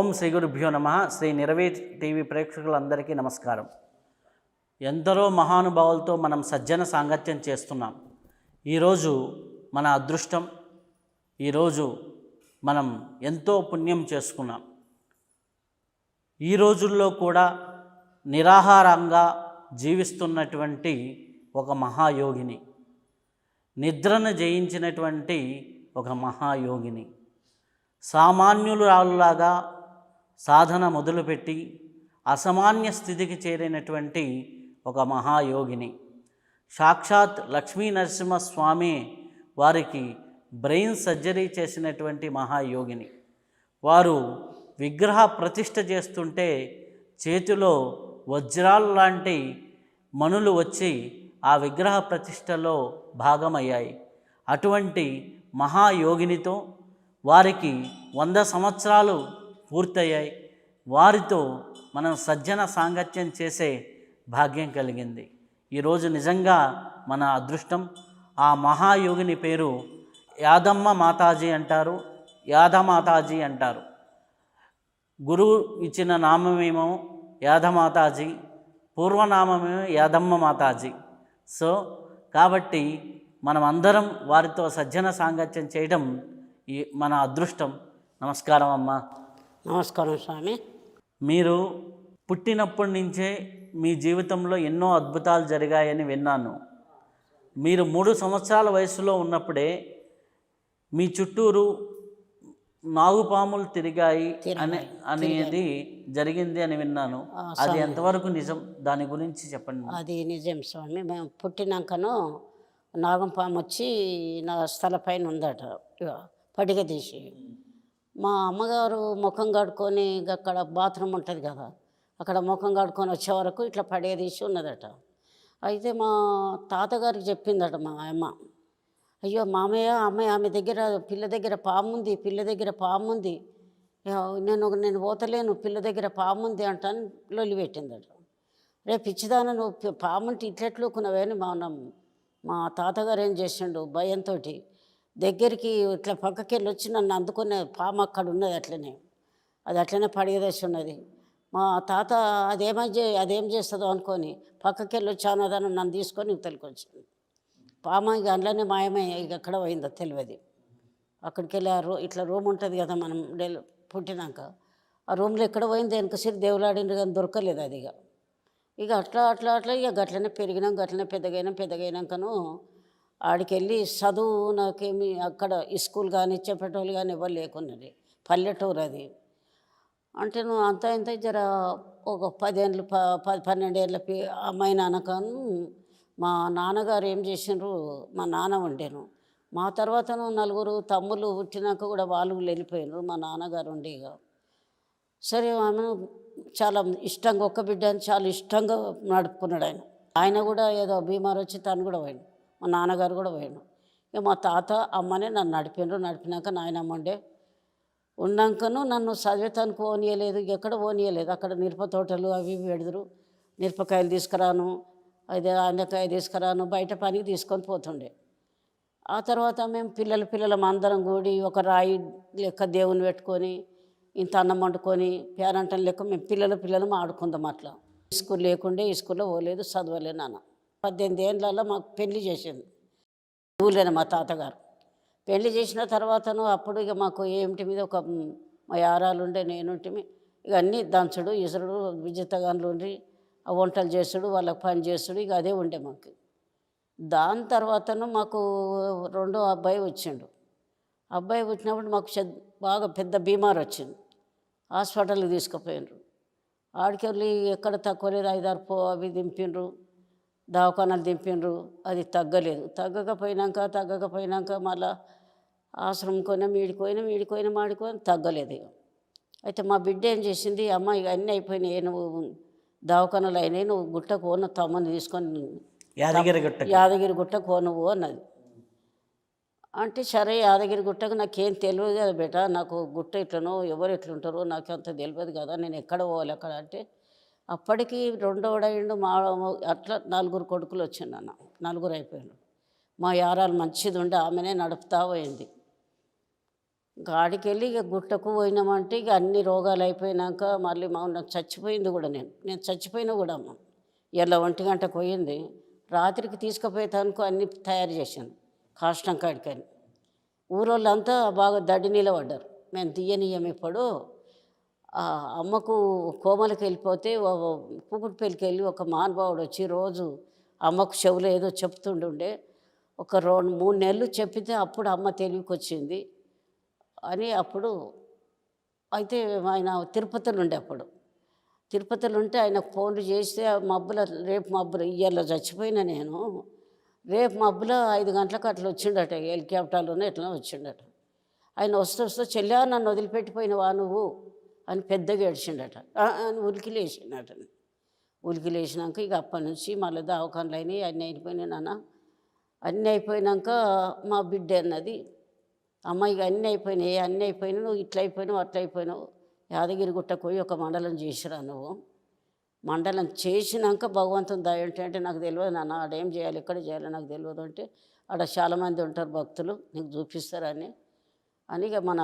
ఓం శ్రీ గురుభ్యో నమః. శ్రీ నిరవి టీవీ ప్రేక్షకులందరికీ నమస్కారం. ఎందరో మహానుభావులతో మనం సజ్జన సాంగత్యం చేస్తున్నాం. ఈరోజు మన అదృష్టం, ఈరోజు మనం ఎంతో పుణ్యం చేసుకున్నాం. ఈ రోజుల్లో కూడా నిరాహారంగా జీవిస్తున్నటువంటి ఒక మహాయోగిని, నిద్రను జయించినటువంటి ఒక మహాయోగిని, సామాన్యురాలులాగా సాధన మొదలుపెట్టి అసామాన్య స్థితికి చేరినటువంటి ఒక మహాయోగిని, సాక్షాత్ లక్ష్మీ నరసింహస్వామి వారికి బ్రెయిన్ సర్జరీ చేసినటువంటి మహాయోగిని. వారు విగ్రహ ప్రతిష్ఠ చేస్తుంటే చేతిలో వజ్రాలు లాంటి మణులు వచ్చి ఆ విగ్రహ ప్రతిష్టలో భాగమయ్యాయి. అటువంటి మహాయోగినితో వారికి 100 సంవత్సరాలు పూర్తయ్యాయి. వారితో మనం సజ్జన సాంగత్యం చేసే భాగ్యం కలిగింది. ఈరోజు నిజంగా మన అదృష్టం. ఆ మహాయోగిని పేరు యాదమ్మ మాతాజీ అంటారు, యాదమాతాజీ అంటారు. గురువు ఇచ్చిన నామమేమో యాదమాతాజీ, పూర్వనామమేమో యాదమ్మ మాతాజీ. కాబట్టి మనం అందరం వారితో సజ్జన సాంగత్యం చేయడం మన అదృష్టం. నమస్కారం అమ్మా. నమస్కారం స్వామి. మీరు పుట్టినప్పటి నుంచే మీ జీవితంలో ఎన్నో అద్భుతాలు జరిగాయని విన్నాను. మీరు 3 సంవత్సరాల వయసులో ఉన్నప్పుడే మీ చుట్టూరు నాగుపాములు తిరిగాయి అనేది జరిగింది అని విన్నాను. అది ఎంతవరకు నిజం? దాని గురించి చెప్పండి. అది నిజం స్వామి. మేము పుట్టినాకను నాగంపాము వచ్చి నా స్థల పైన ఉందట, పడిగ తీసి. మా అమ్మగారు ముఖం కడుక్కొని, అక్కడ బాత్రూమ్ ఉంటుంది కదా, అక్కడ ముఖం కడుక్కొని వచ్చే వరకు ఇట్లా పడిగ తీసి ఉన్నదట. అయితే మా తాతగారికి చెప్పిందట మా అమ్మ, అయ్యో మామయ్య, అమ్మాయి ఆమె దగ్గర పిల్ల దగ్గర పాముంది, పిల్ల దగ్గర పాముంది, నేను పోతలేను, పిల్ల దగ్గర పాముంది అంటాను లొల్లి పెట్టిందట. రేపు పిచ్చిదాన, నువ్వు పాముంటే ఇట్లెట్లుకున్నావని మా తాతగారు ఏం చేసిండు, భయంతో దగ్గరికి ఇట్లా పక్కకి వెళ్ళి వచ్చి నన్ను అందుకునే పాము అక్కడ ఉన్నది, అది అట్లనే పడిగేసి ఉన్నది. మా తాత అదేం చేస్తుందో అనుకొని పక్కకి వెళ్ళి వచ్చి అన్నదాన్ని నన్ను తీసుకొని ఇవతలికి వచ్చింది. పాము ఇక అందులోనే మాయమై ఇక ఎక్కడ పోయిందో తెలియదు. అక్కడికి వెళ్ళి ఇట్లా రూమ్ ఉంటుంది కదా మనం పుట్టినాక, ఆ రూమ్లో ఎక్కడ పోయింది వెనకసిరి దేవులాడింది కానీ దొరకలేదు అది. ఇక అట్లా ఇక గట్లనే పెరిగినాం, గట్లనే పెద్దగైనాకను ఆడికెళ్ళి చదువు నాకేమి అక్కడ స్కూల్ కానీ చెప్పేటోళ్ళు కానీ ఎవరు లేకున్నది, పల్లెటూరు అది. అంటే నువ్వు అంతా ఇంత జర ఒక 10 ఏళ్ళు 12 ఏళ్ళ అమ్మాయి నాన్నకను మా నాన్నగారు ఏం చేసిండ్రు, మా నాన్న ఉండేను. మా తర్వాతను 4 తమ్ముళ్ళు పుట్టినాక కూడా వాళ్ళు వెళ్ళిపోయినారు. మా నాన్నగారు ఉండి ఇక సరే ఆమెను చాలా ఇష్టంగా, ఒక్క బిడ్డని చాలా ఇష్టంగా నడుపుకున్నాడు ఆయన. ఆయన కూడా ఏదో బీమారు వచ్చి తను కూడా పోయాడు, మా నాన్నగారు కూడా పోయాడు. ఇక మా తాత అమ్మనే నన్ను నడిపినాక నాయనమ్మ ఉన్నాకను నన్ను చదివేతానికి పోనీయలేదు, ఎక్కడ పోనీయలేదు. అక్కడ మిరప తోటలు అవి ఇవి పెడదురు, మిరపకాయలు తీసుకురాను, అదే ఆనకాయ తీసుకురాను, బయట పనికి తీసుకొని పోతుండే. ఆ తర్వాత మేము పిల్లలం అందరం కూడి ఒక రాయి లెక్క దేవుని పెట్టుకొని ఇంత అన్నం వండుకొని పేరంటం లెక్క మేము పిల్లలు ఆడుకుందాం. అట్లా స్కూల్ లేకుండే, ఈ స్కూల్లో పోలేదు, చదవలే. నాన్న 18 ఏళ్ళలో మాకు పెళ్లి చేసింది ఊళ్ళోనే మా తాతగారు. పెళ్లి చేసిన తర్వాతను అప్పుడు ఇక మాకు ఏమిటి మీద ఒక మా యారాలు ఉండే, నేనుంటిమి. ఇక అన్నీ దంచుడు ఇసురుడు విజితగాన్లు ఉండి ఆ వంటలు చేసుడు, వాళ్ళకి పని చేసుడు, ఇక అదే ఉండే మాకు. దాని తర్వాతను మాకు 2వ అబ్బాయి వచ్చిండు. అబ్బాయి వచ్చినప్పుడు మాకు బాగా పెద్ద బీమారు వచ్చింది. హాస్పిటల్కి తీసుకుపోయినరు. ఆడికి వెళ్ళి ఎక్కడ తక్కువ లేదు, 5-6 అవి దింపిండ్రు, దవాఖానాలు దింపిండ్రు. అది తగ్గకపోయినాక మళ్ళా ఆశ్రమం మాడిపోయినా తగ్గలేదు. అయితే మా బిడ్డ ఏం చేసింది, అమ్మ ఇక అన్నీ అయిపోయినాయి, నువ్వు దవాఖానాలు అయినాయి, నువ్వు గుట్టకు పోను, తమ్మని తీసుకొని యాదగిరి గుట్టకు పోనువు అన్నది. అంటే సరే యాదగిరి గుట్టకు నాకేం తెలియదు కదా బేట, నాకు గుట్ట ఎట్లనో ఎవరు ఎట్లుంటారో నాకు అంత తెలియదు కదా, నేను ఎక్కడ పోవాలి అక్కడ అంటే. అప్పటికి 2వడయిండు. అట్లా 4 కొడుకులు వచ్చిండు అన్న, 4 అయిపోయాడు. మా యారాలు మంచిది ఉండి ఆమెనే నడుపుతా పోయింది. గాడికెళ్ళి ఇక గుట్టకు పోయినామంటే ఇక అన్ని రోగాలు అయిపోయినాక మళ్ళీ నాకు చచ్చిపోయింది కూడా నేను చచ్చిపోయినా కూడా అమ్మ ఇలా 1 గంటకు పోయింది. రాత్రికి తీసుకుపోయేదానికి అన్నీ తయారు చేశాను కాష్టం కాడికని. ఊరోళ్ళంతా బాగా దడి నిలబడ్డారు. మేము తీయనీయం ఇప్పుడు. అమ్మకు కోమలకి వెళ్ళిపోతే కూకుట్పల్లికి వెళ్ళి ఒక మహానుభావుడు వచ్చి రోజు అమ్మకు చెవులో ఏదో చెప్తుండే. ఒక 2-3 నెలలు చెప్పితే అప్పుడు అమ్మ తెలివికి వచ్చింది అని. అప్పుడు అయితే ఆయన తిరుపతిలో ఉండే. అప్పుడు తిరుపతిలో ఉంటే ఆయనకు ఫోన్లు చేస్తే రేపు మబ్బుల ఇయ్యాల చచ్చిపోయినా నేను, రేపు మబ్బులో 5 గంటలకు అట్లా వచ్చిండట, హెలికాప్టర్లోనే ఎట్లా వచ్చిండట. ఆయన వస్తూ చెల్లా నన్ను వదిలిపెట్టిపోయినవా నువ్వు అని పెద్దగా ఏడ్చిండట. అని ఉలికి లేచిండట. ఉలికి లేచినాక ఇక అప్పటి నుంచి మళ్ళీ దవాఖానలు అయినాయి, అన్నీ అయిపోయినాయి నాన్న. అన్నీ అయిపోయినాక మా బిడ్డ అన్నది, అమ్మ ఇక అన్నీ అయిపోయినాయి, నువ్వు ఇట్లా అయిపోయినావు అట్లా అయిపోయినావు, యాదగిరి గుట్టకు పోయి ఒక మండలం చేసిరా నువ్వు. మండలం చేసినాక భగవంతుని దయ అంటే నాకు తెలియదు నాన్న, ఆడేం చేయాలి ఎక్కడ చేయాలి నాకు తెలియదు అంటే, ఆడ చాలామంది ఉంటారు భక్తులు నీకు చూపిస్తారని ఇక మన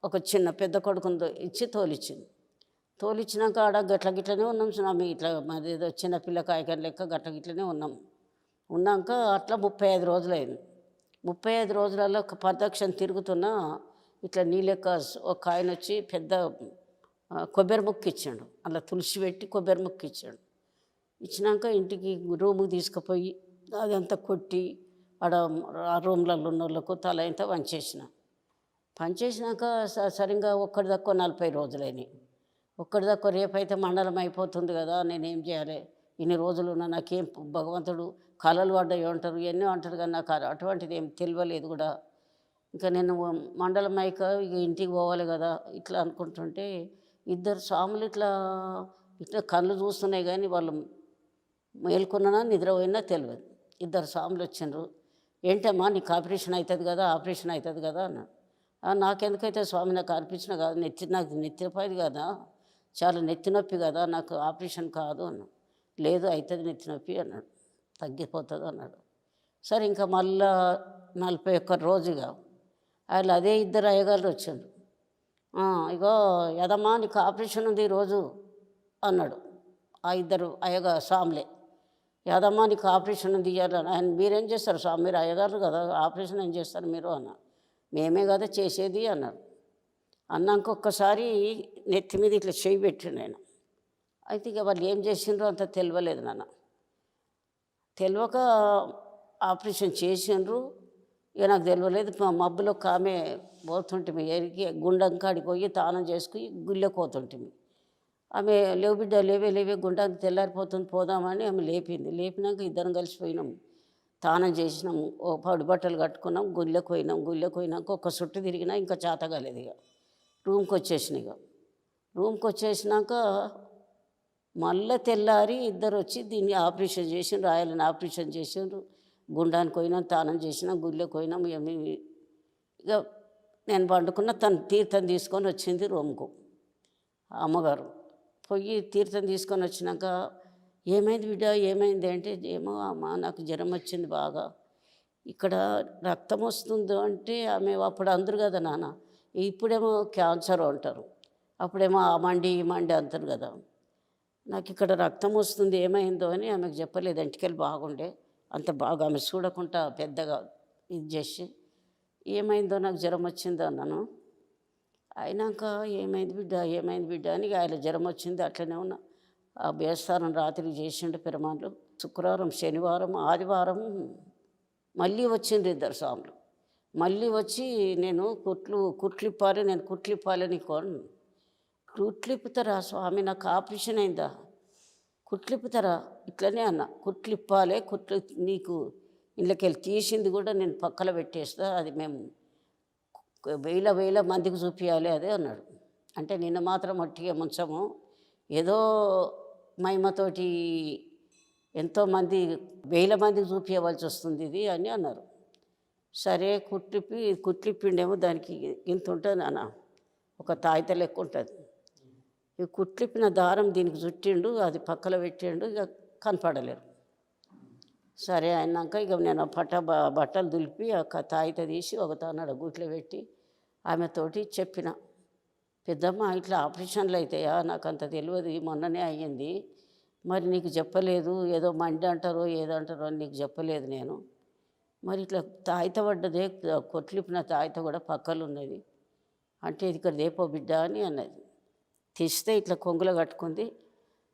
ఒక చిన్న పెద్ద కొడుకుని ఇచ్చి తోలిచ్చినాక ఆడ గిట్లనే ఉన్నాం స్వామి. ఇట్లా మాది ఏదో చిన్న పిల్ల కాయకని లెక్క గిట్లనే ఉన్నాక అట్లా 35 రోజులైంది. 35 రోజులలో ప్రదక్షిణ తిరుగుతున్నా ఇట్లా నీ లెక్క ఒక ఆయన వచ్చి పెద్ద కొబ్బరి ముక్కు ఇచ్చాడు. అలా తులసి పెట్టి కొబ్బరి ముక్కు ఇచ్చాడు. ఇచ్చినాక ఇంటికి రూముకి తీసుకుపోయి అదంతా కొట్టి ఆడ ఆ రూమ్లలో ఉన్న వాళ్ళకు తల ఇంత పనిచేసినాక సరిగ్గా ఒక్కడి తక్కువ 40 రోజులైనాయి. ఒక్కడి తక్కువ రేపైతే మండలం అయిపోతుంది కదా, నేనేం చేయాలి, ఇన్ని రోజులు ఉన్నా నాకేం భగవంతుడు కళలు పడ్డాయి అంటారు, ఎన్నో అంటారు కానీ నాకు అటువంటిది ఏం తెలియలేదు కూడా. ఇంకా నేను మండలం అయ్యాక ఇక ఇంటికి పోవాలి కదా ఇట్లా అనుకుంటుంటే 2 స్వాములు ఇట్లా కళ్ళు చూస్తున్నాయి కానీ వాళ్ళు మేల్కొన్నా నిద్రపోయినా తెలియదు. 2 స్వాములు వచ్చిండ్రు. ఏంటమ్మా నీకు ఆపరేషన్ అవుతుంది కదా అన్నాడు. నాకెందుకైతే స్వామి, నాకు ఆపరేషన్ కాదు, నాకు నెత్తినొప్పి కదా, చాలా నెత్తి నొప్పి కదా, నాకు ఆపరేషన్ కాదు అన్నాడు. లేదు అవుతుంది నెత్తి నొప్పి అన్నాడు, తగ్గిపోతుంది అన్నాడు. సరే ఇంకా మళ్ళా 41 రోజుగా ఆయన అదే 2 అయ్యగారు వచ్చాడు. ఇగో యదమ్మా నీకు ఆపరేషన్ ఉంది ఈరోజు అన్నాడు. ఆ 2 అయ్యగారు స్వాములే, యాదమ్మా నీకు ఆపరేషన్ ఉంది ఇవ్వాలి. ఆయన మీరేం చేస్తారు స్వామి, మీరు అయ్యగారు కదా, ఆపరేషన్ ఏం చేస్తారు మీరు అన్న. మేమే కదా చేసేది అన్నారు. అన్నాక ఒక్కసారి నెత్తి మీద ఇట్లా చేయి పెట్టిండు ఆయన. అయితే ఇక వాళ్ళు ఏం చేసిండ్రో అంత తెలియలేదు నాన్న. తెలియక ఆపరేషన్ చేసిండ్రు. ఇక నాకు తెలియలేదు. మా మబ్బులో ఆమె పోతుంటే ఎరికి గుండం కాడికి పోయి తానం చేసుకుని గుళ్ళకి పోతుంటిమి. ఆమె లేవు బిడ్డ లేవే గుండానికి తెల్లారిపోతుంది పోదామని ఆమె లేపినాక 2 కలిసిపోయినాం. తానం చేసినాము, ఓ పడి బట్టలు కట్టుకున్నాం, గుళ్ళకి పోయినాక ఒక చుట్టు తిరిగినా ఇంకా చేత కాలేదు. ఇక రూమ్కి వచ్చేసినాక మళ్ళీ తెల్లారి 2 వచ్చి దీన్ని ఆపరేషన్ చేసిండ్రు, రాయాలని ఆపరేషన్ చేసిండ్రు. గుండానికి పోయినాం, తానం చేసినాం, గుళ్ళకి పోయినాం. ఇక నేను పండుకున్న తను తీర్థం తీసుకొని వచ్చింది రూమ్కు. అమ్మగారు పోయి తీర్థం తీసుకొని వచ్చినాక ఏమైంది బిడ్డ ఏమైంది అంటే, ఏమో అమ్మ నాకు జ్వరం వచ్చింది బాగా, ఇక్కడ రక్తం వస్తుందో అంటే ఆమె అప్పుడు అందరు కదా నాన్న, ఇప్పుడేమో క్యాన్సర్ అంటారు, అప్పుడేమో ఆ మండి ఈ మండి అంటారు కదా, నాకు ఇక్కడ రక్తం వస్తుంది ఏమైందో అని ఆమెకు చెప్పలేదు. ఇంటికెళ్ళి బాగుండే అంత బాగా ఆమె చూడకుండా పెద్దగా ఇది చేసి ఏమైందో నాకు జ్వరం వచ్చిందో అన్నాను. అయినాక ఏమైంది బిడ్డ అని ఆయన జ్వరం వచ్చింది అట్లనే ఉన్నా. ఆ బేస్తారం రాత్రి చేసిండు పిరమాన్లు. శుక్రవారం శనివారం ఆదివారం మళ్ళీ వచ్చిండ్రు 2 స్వాములు. మళ్ళీ వచ్చి నేను కుట్లిప్పాలని కుట్లిప్పుతారా స్వామి, నాకు ఆపరేషన్ అయిందా, కుట్లిప్పుతారా ఇట్లనే అన్న. కుట్లిప్పాలి, నీకు ఇళ్ళకెళ్ళి తీసింది కూడా నేను పక్కన పెట్టేస్తా, అది మేము వేల మందికి చూపించాలి అదే అన్నాడు. అంటే నిన్న మాత్రం మట్టిగా ముంచము, ఏదో మహిమతోటి ఎంతోమంది 1000 మందికి చూపించవలసి వస్తుంది ఇది అని అన్నారు. సరే కుట్లిప్పిండేమో దానికి ఇంత ఉంటుంది నాన్న, ఒక తాయిత లెక్క ఉంటుంది. ఈ కుట్లిప్పిన దారం దీనికి చుట్టిండు, అది పక్కన పెట్టిండు, ఇక కనపడలేరు. సరే అయినాక ఇక నేను బట్టలు దులిపి ఆ తాయిత తీసి ఒక తానాడు గూట్లో పెట్టి ఆమెతోటి చెప్పిన, పెద్దమ్మ ఇట్లా ఆపరేషన్లు అవుతాయా, నాకు అంత తెలియదు, మొన్ననే అయ్యింది, మరి నీకు చెప్పలేదు, ఏదో మండి అంటారో ఏదో అంటారో అని నీకు చెప్పలేదు నేను, మరి ఇట్లా తాయిత పడ్డదే, కొట్లిపిన తాయిత కూడా పక్కలు ఉన్నది అంటే ఇది ఇక్కడ దేపో బిడ్డ అని అన్నది. తెస్తే ఇట్లా కొంగులో కట్టుకుంది,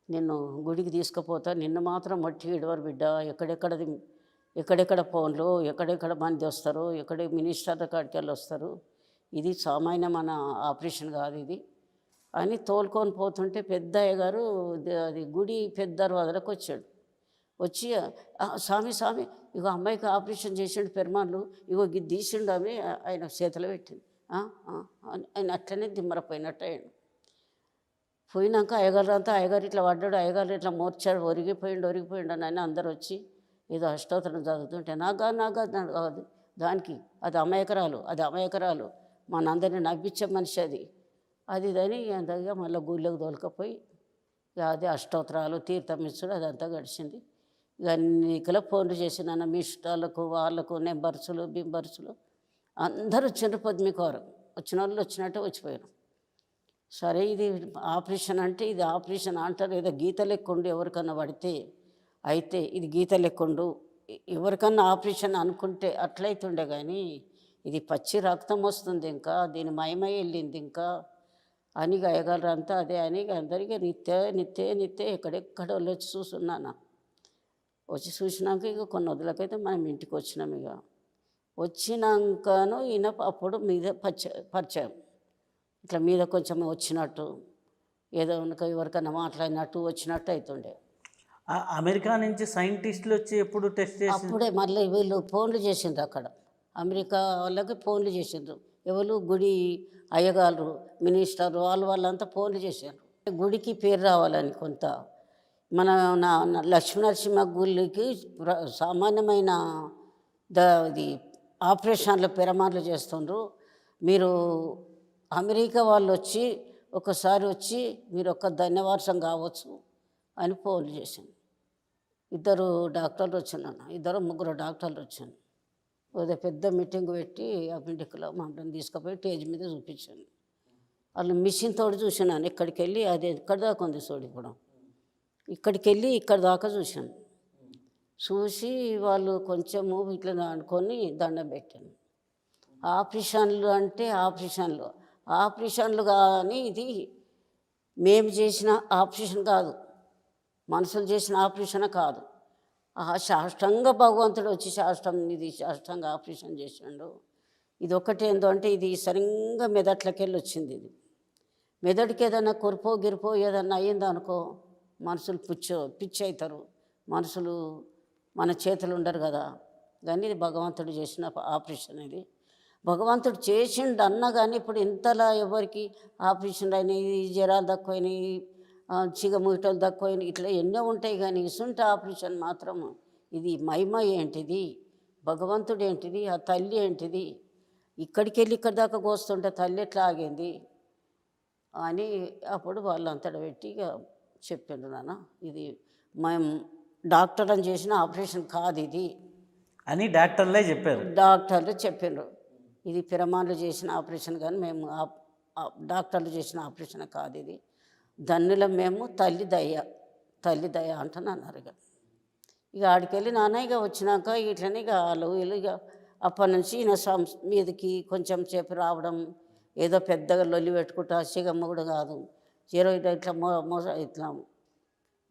నిన్ను గుడికి తీసుకుపోతా, నిన్ను మాత్రం మట్టి ఇడవరు బిడ్డ, ఎక్కడెక్కడ ఫోన్లు, ఎక్కడెక్కడ మంది వస్తారు, ఎక్కడ మినిస్టర్ల కాడికి వెళ్ళి వస్తారు, ఇది సామాన్యమైన ఆపరేషన్ కాదు ఇది అని తోలుకొని పోతుంటే పెద్ద అయ్యగారు అది గుడి పెద్ద దర్వాజలకు వచ్చాడు. వచ్చి స్వామి స్వామి ఇగో అమ్మాయికి ఆపరేషన్ చేసిండు పెరుమాళ్ళు, ఇగో ఇది తీసిండు ఆమె ఆయన చేతిలో పెట్టింది. ఆయన అట్లనే దిమ్మరపోయినట్టు అయ్యాడు. పోయినాక అయ్యగారు ఇట్లా పడ్డాడు, అయ్యగారు ఇట్లా మోర్చాడు, ఒరిగిపోయిండు అని ఆయన అందరు వచ్చి ఏదో అష్టోత్తరం చదువుతుంటే నాగా కాదు దానికి అది అమాయకరాలు మనందరినీ నవ్వించే మనిషి అది ఇదని అంతగా మళ్ళీ గుళ్ళకి తోలుకపోయి ఇక అదే అష్టోత్తరాలు తీర్థం ఇచ్చుడు అదంతా గడిచింది. ఇక అన్నికలా ఫోన్లు చేసినాను మీ ఇష్టాలకు వాళ్ళకు నెంబర్సులు బింబర్సులు అందరూ వచ్చిండ్రు. పొద్దుమికోరు వచ్చిన వాళ్ళు వచ్చినట్టే వచ్చిపోయారు. సరే ఇది ఆపరేషన్ అంటే ఇది ఆపరేషన్ అంటారు, ఏదో గీత లెక్కుండు ఎవరికన్నా పడితే అయితే ఇది గీత లెక్కుండు ఎవరికన్నా ఆపరేషన్ అనుకుంటే అట్లయితుండే, కానీ ఇది పచ్చి రక్తం వస్తుంది, ఇంకా దీని మయమై వెళ్ళింది ఇంకా అని అయ్యగారంతా అదే అని అందరికీ నిత్య ఎక్కడెక్కడ వాళ్ళు వచ్చి చూస్తున్నాను. వచ్చి చూసినాక ఇక కొన్ని వదులకైతే మనం ఇంటికి వచ్చినాం. ఇక వచ్చినాకను ఈయన అప్పుడు మీద పరిచయం ఇట్లా మీద కొంచెం వచ్చినట్టు ఏదో ఎవరికన్నా మాట్లాడినట్టు వచ్చినట్టు అవుతుండే. అమెరికా నుంచి సైంటిస్టులు వచ్చి ఎప్పుడు టెస్ట్ చేసి అప్పుడే మళ్ళీ వీళ్ళు ఫోన్లు చేసిండ్రు, అక్కడ అమెరికా వాళ్ళకి ఫోన్లు చేసిండ్రు, ఎవరు గుడి అయ్యగారు మినిస్టర్ వాళ్ళంతా ఫోన్లు చేశారు. గుడికి పేరు రావాలని కొంత మన లక్ష్మీనరసింహ గుడికి సామాన్యమైన ఇది ఆపరేషన్లు పెరమాన్లు చేస్తుండ్రు, మీరు అమెరికా వాళ్ళు వచ్చి ఒకసారి వచ్చి మీరు ఒక్క ధన్యవాదం కావచ్చు అని ఫోన్లు చేశాను. ఇద్దరు డాక్టర్లు వచ్చాను, ముగ్గురు డాక్టర్లు వచ్చాను. అదే పెద్ద మీటింగ్ పెట్టి అమెరికాలో మమ్మల్ని తీసుకుపోయి స్టేజ్ మీద చూపించాను. వాళ్ళు మిషన్ తోడు చూసినాను, ఇక్కడికి వెళ్ళి అది ఎక్కడి దాకా ఉంది చూడు, ఇప్పుడు ఇక్కడికి వెళ్ళి ఇక్కడ దాకా చూశాను. చూసి వాళ్ళు కొంచెము ఇట్లా అనుకొని దండం పెట్టాను. ఆపరేషన్లు అంటే ఆపరేషన్లు కానీ ఇది మేము చేసిన ఆపరేషన్ కాదు, మనుషులు చేసిన ఆపరేషన్ కాదు. శాస్త్రంగ భగవంతుడు వచ్చి శాస్త్రంగా ఆపరేషన్ చేసాడు. ఇది ఒకటేందో అంటే ఇది సరిగ్గా మెదట్లకి వెళ్ళి వచ్చింది. ఇది మెదడుకి ఏదైనా కొరుపో గిరిపో ఏదన్నా అయ్యిందనుకో మనుషులు పిచ్చి అవుతారు, మనుషులు మన చేతులు ఉండరు కదా. కానీ ఇది భగవంతుడు చేసిన ఆపరేషన్. ఇది భగవంతుడు చేసిండు అన్నా కానీ ఇప్పుడు ఇంతలా ఎవరికి ఆపరేషన్ అయినాయి, జ్వరాలు తక్కువైనాయి, చిగముగిటలు తక్కువైనాయి, ఇట్లా ఎన్నో ఉంటాయి. కానీ ఇసుంటి ఆపరేషన్ మాత్రం ఇది మహిమ ఏంటిది, భగవంతుడు ఏంటిది, ఆ తల్లి ఏంటిది, ఇక్కడికి వెళ్ళి ఇక్కడి దాకా కోస్తుంటే తల్లి ఎట్లా ఆగింది అని అప్పుడు వాళ్ళంతట పెట్టి ఇక చెప్పిండ్రు, నాన్న ఇది మేము డాక్టర్లను చేసిన ఆపరేషన్ కాదు ఇది అని డాక్టర్లే చెప్పిండ్రు. ఇది పిరమాన్లు చేసిన ఆపరేషన్ కానీ మేము డాక్టర్లు చేసిన ఆపరేషన్ కాదు ఇది, దన్నుల మేము తల్లి దయ అంటున్నారు. ఇక ఆడికెళ్ళి నాన్న ఇక వచ్చినాక ఇట్లనే ఇక వీళ్ళు ఇక అప్పటి నుంచి ఈయన మీదకి కొంచెం సేపు రావడం, ఏదో పెద్దగా లొల్లి పెట్టుకుంటా సిగమ్మ కూడా కాదు, ఇట్లా ఇట్లా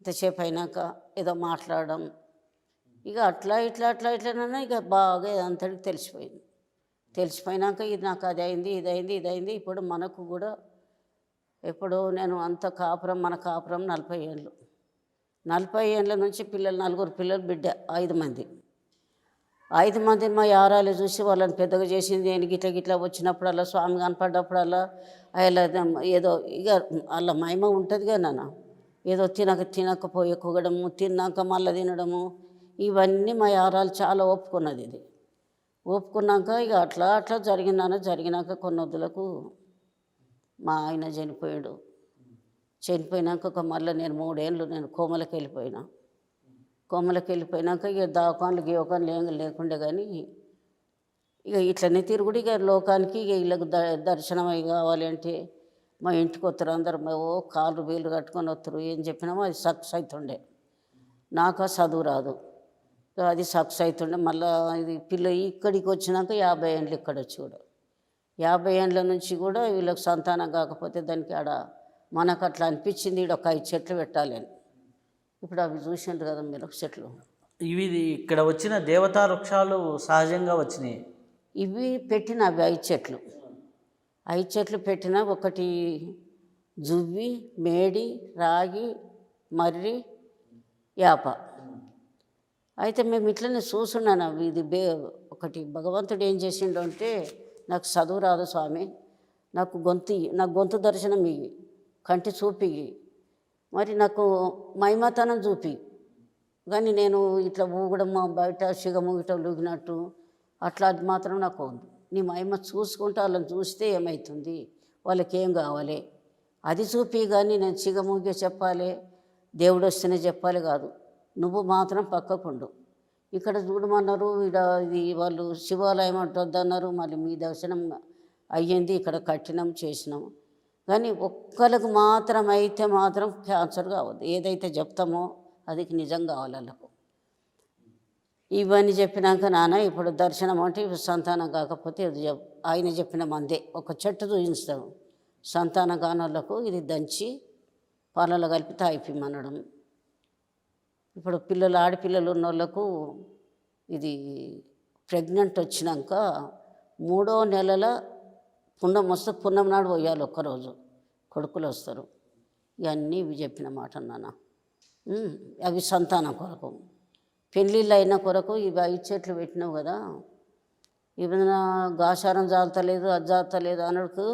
ఇంతసేపు అయినాక ఏదో మాట్లాడడం, ఇక ఇట్లనైనా ఇక బాగా అంతటికి తెలిసిపోయినాక ఇది నాకు అది అయింది ఇది అయింది. ఇప్పుడు మనకు కూడా ఎప్పుడు నేను అంత మన కాపురం 40 ఏళ్ళ నుంచి పిల్లలు 4 పిల్లలు బిడ్డ 5 మంది మా యారాలు చూసి వాళ్ళని పెద్దగా చేసింది. నేను గిట్లా వచ్చినప్పుడల్లా స్వామి కనపడ్డప్పుడల్లా అలా ఏదో ఇక వాళ్ళ మహిమ ఉంటుంది కదా నాన్న, ఏదో తినకపోయే కొగడము, తిన్నాక మళ్ళీ తినడము, ఇవన్నీ మా యారాలు చాలా ఒప్పుకున్నది. ఇది ఒప్పుకున్నాక ఇక అట్లా జరిగినాక కొన్ని వద్దులకు మా ఆయన చనిపోయినాక మళ్ళీ నేను 3 ఏళ్ళు నేను కోమలకి వెళ్ళిపోయినాక ఇక దాకాన్లు గీవకాన్లు లేకుండే. కానీ ఇక ఇట్లనే తిరుగుడు ఇక లోకానికి ఇక వీళ్ళకు దర్శనం అయి కావాలి అంటే మా ఇంటికి వస్తారు అందరు ఓ కాళ్ళు వీళ్ళు కట్టుకొని వస్తారు, ఏం చెప్పినామో అది సక్సెస్ అవుతుండే. నాకు ఆ చదువు రాదు, అది సక్సెస్ అవుతుండే. మళ్ళీ ఇది పిల్ల ఇక్కడికి వచ్చినాక 50 ఏండ్లు ఇక్కడ వచ్చి కూడా 50 ఏండ్ల నుంచి కూడా వీళ్ళకి సంతానం కాకపోతే దానికి ఆడ మనకు అట్లా అనిపించింది ఈడ ఒక 5 చెట్లు పెట్టాలి అని. ఇప్పుడు అవి చూసిండ్రు కదా మీరు చెట్లు, ఇవి ఇక్కడ వచ్చిన దేవతా వృక్షాలు సహజంగా వచ్చినాయి. ఇవి పెట్టిన అవి 5 చెట్లు, 5 చెట్లు పెట్టిన ఒకటి జువ్వి, మేడి, రాగి, మర్రి, యాప. అయితే మేము ఇట్లనే చూస్తున్నాను అవి ఇది ఒకటి భగవంతుడు ఏం చేసిండు అంటే, నాకు చదువు రాదు స్వామి, నాకు గొంతు దర్శనం ఇయ్యి, కంటి చూపి, మరి నాకు మైమతనం చూపి, కానీ నేను ఇట్లా ఊగడం బయట సిగము ఇట్లా లూగినట్టు అట్లా అది మాత్రం నాకు ఉంది. నీ మహిమ చూసుకుంటే వాళ్ళని చూస్తే ఏమవుతుంది, వాళ్ళకి ఏం కావాలి అది చూపి, కానీ నేను సిగముగే చెప్పాలి దేవుడు వస్తేనే చెప్పాలి కాదు. నువ్వు మాత్రం పక్కకుండు. ఇక్కడ చూడమన్నారు, ఇది వాళ్ళు శివాలయం అంటొద్దన్నారు, మళ్ళీ మీ దర్శనం అయ్యింది, ఇక్కడ కట్టినాం చేసినాం, కానీ ఒక్కరికి మాత్రం అయితే మాత్రం క్యాన్సర్ కావద్దు. ఏదైతే చెప్తామో అది నిజం కావాలి వాళ్ళకు. ఇవన్నీ చెప్పినాక నాన్న ఇప్పుడు దర్శనం అంటే సంతానం కాకపోతే ఆయన చెప్పిన మందే ఒక చెట్టు చూపిస్తాం, సంతానం కానోళ్ళకు ఇది దంచి పాలలో కలిపి తాగిపిమ్మనడం. ఇప్పుడు ఆడపిల్లలు ఉన్న వాళ్ళకు ఇది ప్రెగ్నెంట్ వచ్చినాక 3వ నెలల పుణ్యం వస్తే పుణ్యం నాడు పోయాలి, ఒక్కరోజు కొడుకులు వస్తారు. ఇవన్నీ ఇవి చెప్పిన మాట నాన్న. అవి సంతానం కొరకు, పెళ్ళిళ్ళు అయిన కొరకు ఇవి 5 చెట్లు పెట్టినావు కదా, ఏమైనా గాసారం జాతలేదు అది జాతలేదు అన్నకు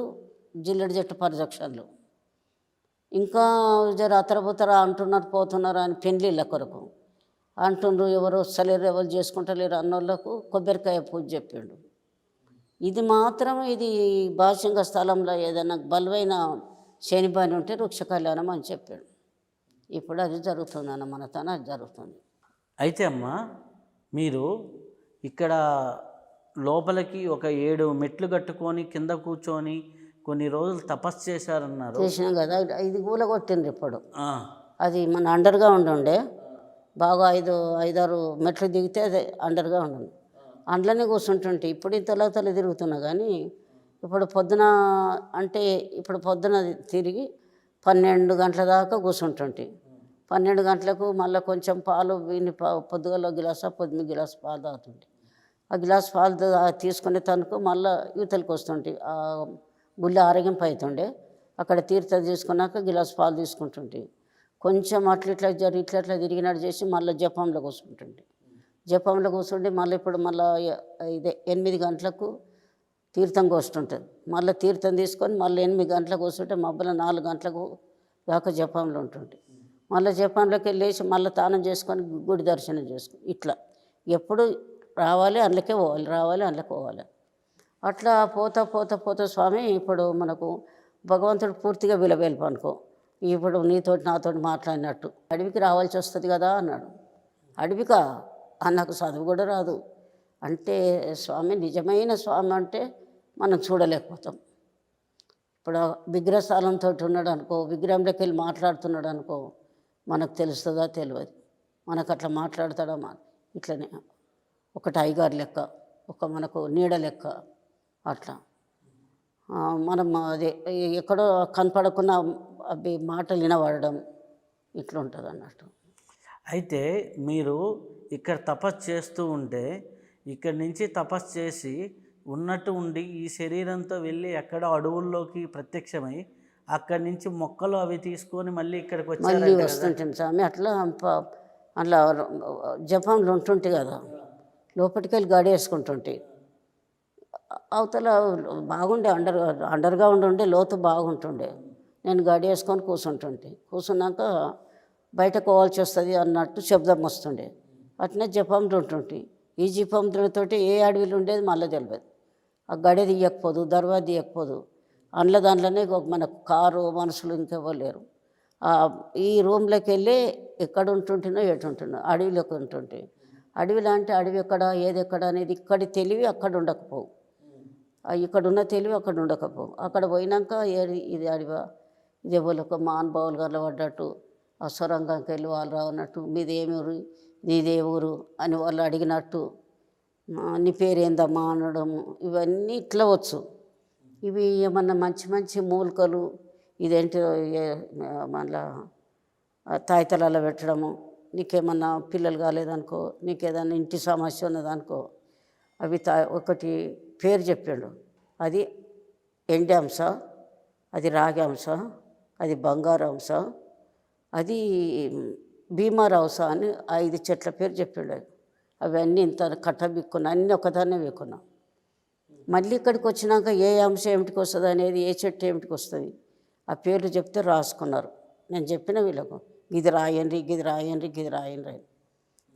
జిల్లెడు చెట్టు పరిరక్షణలు, ఇంకా జర అతరబుతర అంటున్నారు పోతున్నారు అని పెళ్ళిళ్ళ కొరకు అంటుండ్రు, ఎవరు వస్తలేరు ఎవరు చేసుకుంటలేరు అన్నోళ్ళకు కొబ్బరికాయ పూజ చెప్పిండు. ఇది మాత్రం ఇది భాషంగ స్థలంలో ఏదైనా బలమైన శనిబాని ఉంటే వృక్ష కళ్యాణం అని చెప్పాడు. ఇప్పుడు అది జరుగుతుంది అన్న మన తన అది జరుగుతుంది. అయితే అమ్మ మీరు ఇక్కడ లోపలికి ఒక 7 మెట్లు కట్టుకొని కింద కూర్చొని కొన్ని రోజులు తపస్సు చేశారన్నారు. చేసినాం కదా, ఇది కూలగొట్టిండ్రు ఇప్పుడు. అది మన అండర్గా ఉండే బాగా 5-6 మెట్లు దిగితే అదే అండర్గా ఉండండి, అందులోనే కూర్చుంటుంటే. ఇప్పుడు ఇంతలో తిరుగుతున్నా, కానీ ఇప్పుడు పొద్దున అంటే ఇప్పుడు పొద్దున తిరిగి 12 గంటల దాకా కూర్చుంటుంటే 12 గంటలకు మళ్ళీ కొంచెం పాలు పొద్దుగల గిలాస పొద్దున్న గిలాసు పాలు తాగుతుంటే, ఆ గిలాసు పాలు తీసుకునే తనకు మళ్ళీ యువతలకు వస్తుంటే ఆ గుళ్ళ ఆరోగ్యం అవుతుండే. అక్కడ తీర్థం తీసుకున్నాక గిలాసు పాలు తీసుకుంటుంటే కొంచెం ఇట్లా తిరిగినట్టు చేసి మళ్ళీ జపంలో కూర్చుంటుండే. జపంలో కూర్చుంటే మళ్ళీ ఇప్పుడు మళ్ళీ ఇదే 8 గంటలకు తీర్థం కోస్తుంటుంది. మళ్ళీ తీర్థం తీసుకొని మళ్ళీ 8 గంటలకు కూర్చుంటే మబ్బుల 4 గంటలకు దాకా జపంలో ఉంటుండే. మళ్ళీ జపంలోకి వెళ్ళేసి మళ్ళీ తానం చేసుకొని గుడి దర్శనం చేసుకొని ఇట్లా ఎప్పుడు రావాలి అందులోకే పోవాలి. అట్లా పోతా స్వామి ఇప్పుడు మనకు భగవంతుడు పూర్తిగా విలవేల్పు అనుకో. ఇప్పుడు నాతోటి మాట్లాడినట్టు అడవికి రావాల్సి వస్తుంది కదా అన్నాడు. అడవికా నాకు చదువు కూడా రాదు అంటే, స్వామి నిజమైన స్వామి అంటే మనం చూడలేకపోతాం. ఇప్పుడు విగ్రహస్థానంతో ఉన్నాడు అనుకో, విగ్రహంలోకి వెళ్ళి మాట్లాడుతున్నాడు అనుకో, మనకు తెలుస్తుందా తెలియదు. మనకు అట్లా మాట్లాడతాడా ఇట్లనే ఒక టైగర్ లెక్క, ఒక మనకు నీడ లెక్క అట్లా మనం అదే ఎక్కడో కనపడకుండా అవి మాటలు వినబడడం ఇట్లా ఉంటుంది అన్నట్టు. అయితే మీరు ఇక్కడ తపస్సు చేస్తూ ఉంటే ఇక్కడి నుంచి తపస్సు చేసి ఉన్నట్టు ఉండి ఈ శరీరంతో వెళ్ళి ఎక్కడో అడవుల్లోకి ప్రత్యక్షమై అక్కడి నుంచి మొక్కలు అవి తీసుకొని మళ్ళీ ఇక్కడికి మళ్ళీ వస్తుంటాం స్వామి. అట్లా జపంలో ఉంటుంటే కదా, లోపలికి వెళ్ళి గాడి వేసుకుంటుంటే అవతల బాగుండే అండర్గా ఉండే లోతు బాగుంటుండే. నేను గాడి వేసుకొని కూర్చున్నాక బయటకు పోవాల్సి వస్తుంది అన్నట్టు శబ్దం వస్తుండే. అట్నే జపంలో ఉంటుంటే ఈ జపంతోటి ఏ అడవిలో ఉండేది మళ్ళీ తెలియదు. ఆ గడి తీయకపోదు, దర్వాజ తీయకపోదు, దాంట్లోనే మనకు కారు మనుషులు ఇంకెవ్వరు లేరు. ఈ రూమ్లోకి వెళ్ళి ఎక్కడ ఉంటుంటున్నో ఎటుంటున్నో అడవిలోకి ఉంటుంటే అడవిలా అంటే అడవి ఎక్కడ ఏది ఎక్కడ అనేది ఇక్కడి తెలివి అక్కడ ఉండకపోవు, ఇక్కడున్న తెలివి అక్కడ ఉండకపోవు. అక్కడ పోయినాక ఇది అడివా, ఇది ఎవరికి మహానుభావులు కలబడ్డట్టు ఆ సొరంగంకి వెళ్ళి వాళ్ళు రావన్నట్టు, మీదేమి ఊరు, నీదే ఊరు అని వాళ్ళు అడిగినట్టు, నీ పేరేందమ్మా అనడము, ఇవన్నీ ఇట్లా వచ్చు. ఇవి ఏమన్నా మంచి మంచి మూలికలు ఇదేంటి మళ్ళా తాయితలలో పెట్టడము, నీకేమన్నా పిల్లలు కాలేదనుకో, నీకేదన్నా ఇంటి సమస్య ఉన్నదనుకో, అవి ఒకటి పేరు చెప్పాడు, అది ఎండి అంశ, అది రాగి అంశ, అది బంగారు అంశ, అది భీమారు అంశ అని 5 చెట్ల పేరు చెప్పాడు. అవన్నీ ఇంత కట్ట బిక్కున్నా, అన్నీ ఒకదాన్నే బిక్కున్నా. మళ్ళీ ఇక్కడికి వచ్చినాక ఏ అంశం ఏమిటికి వస్తుంది అనేది, ఏ చెట్టు ఏమిటికి వస్తుంది, ఆ పేర్లు చెప్తే రాసుకున్నారు. నేను చెప్పిన వీళ్ళకు గిది రాయండి, గిది రాయండి, గిది రాయండి అని.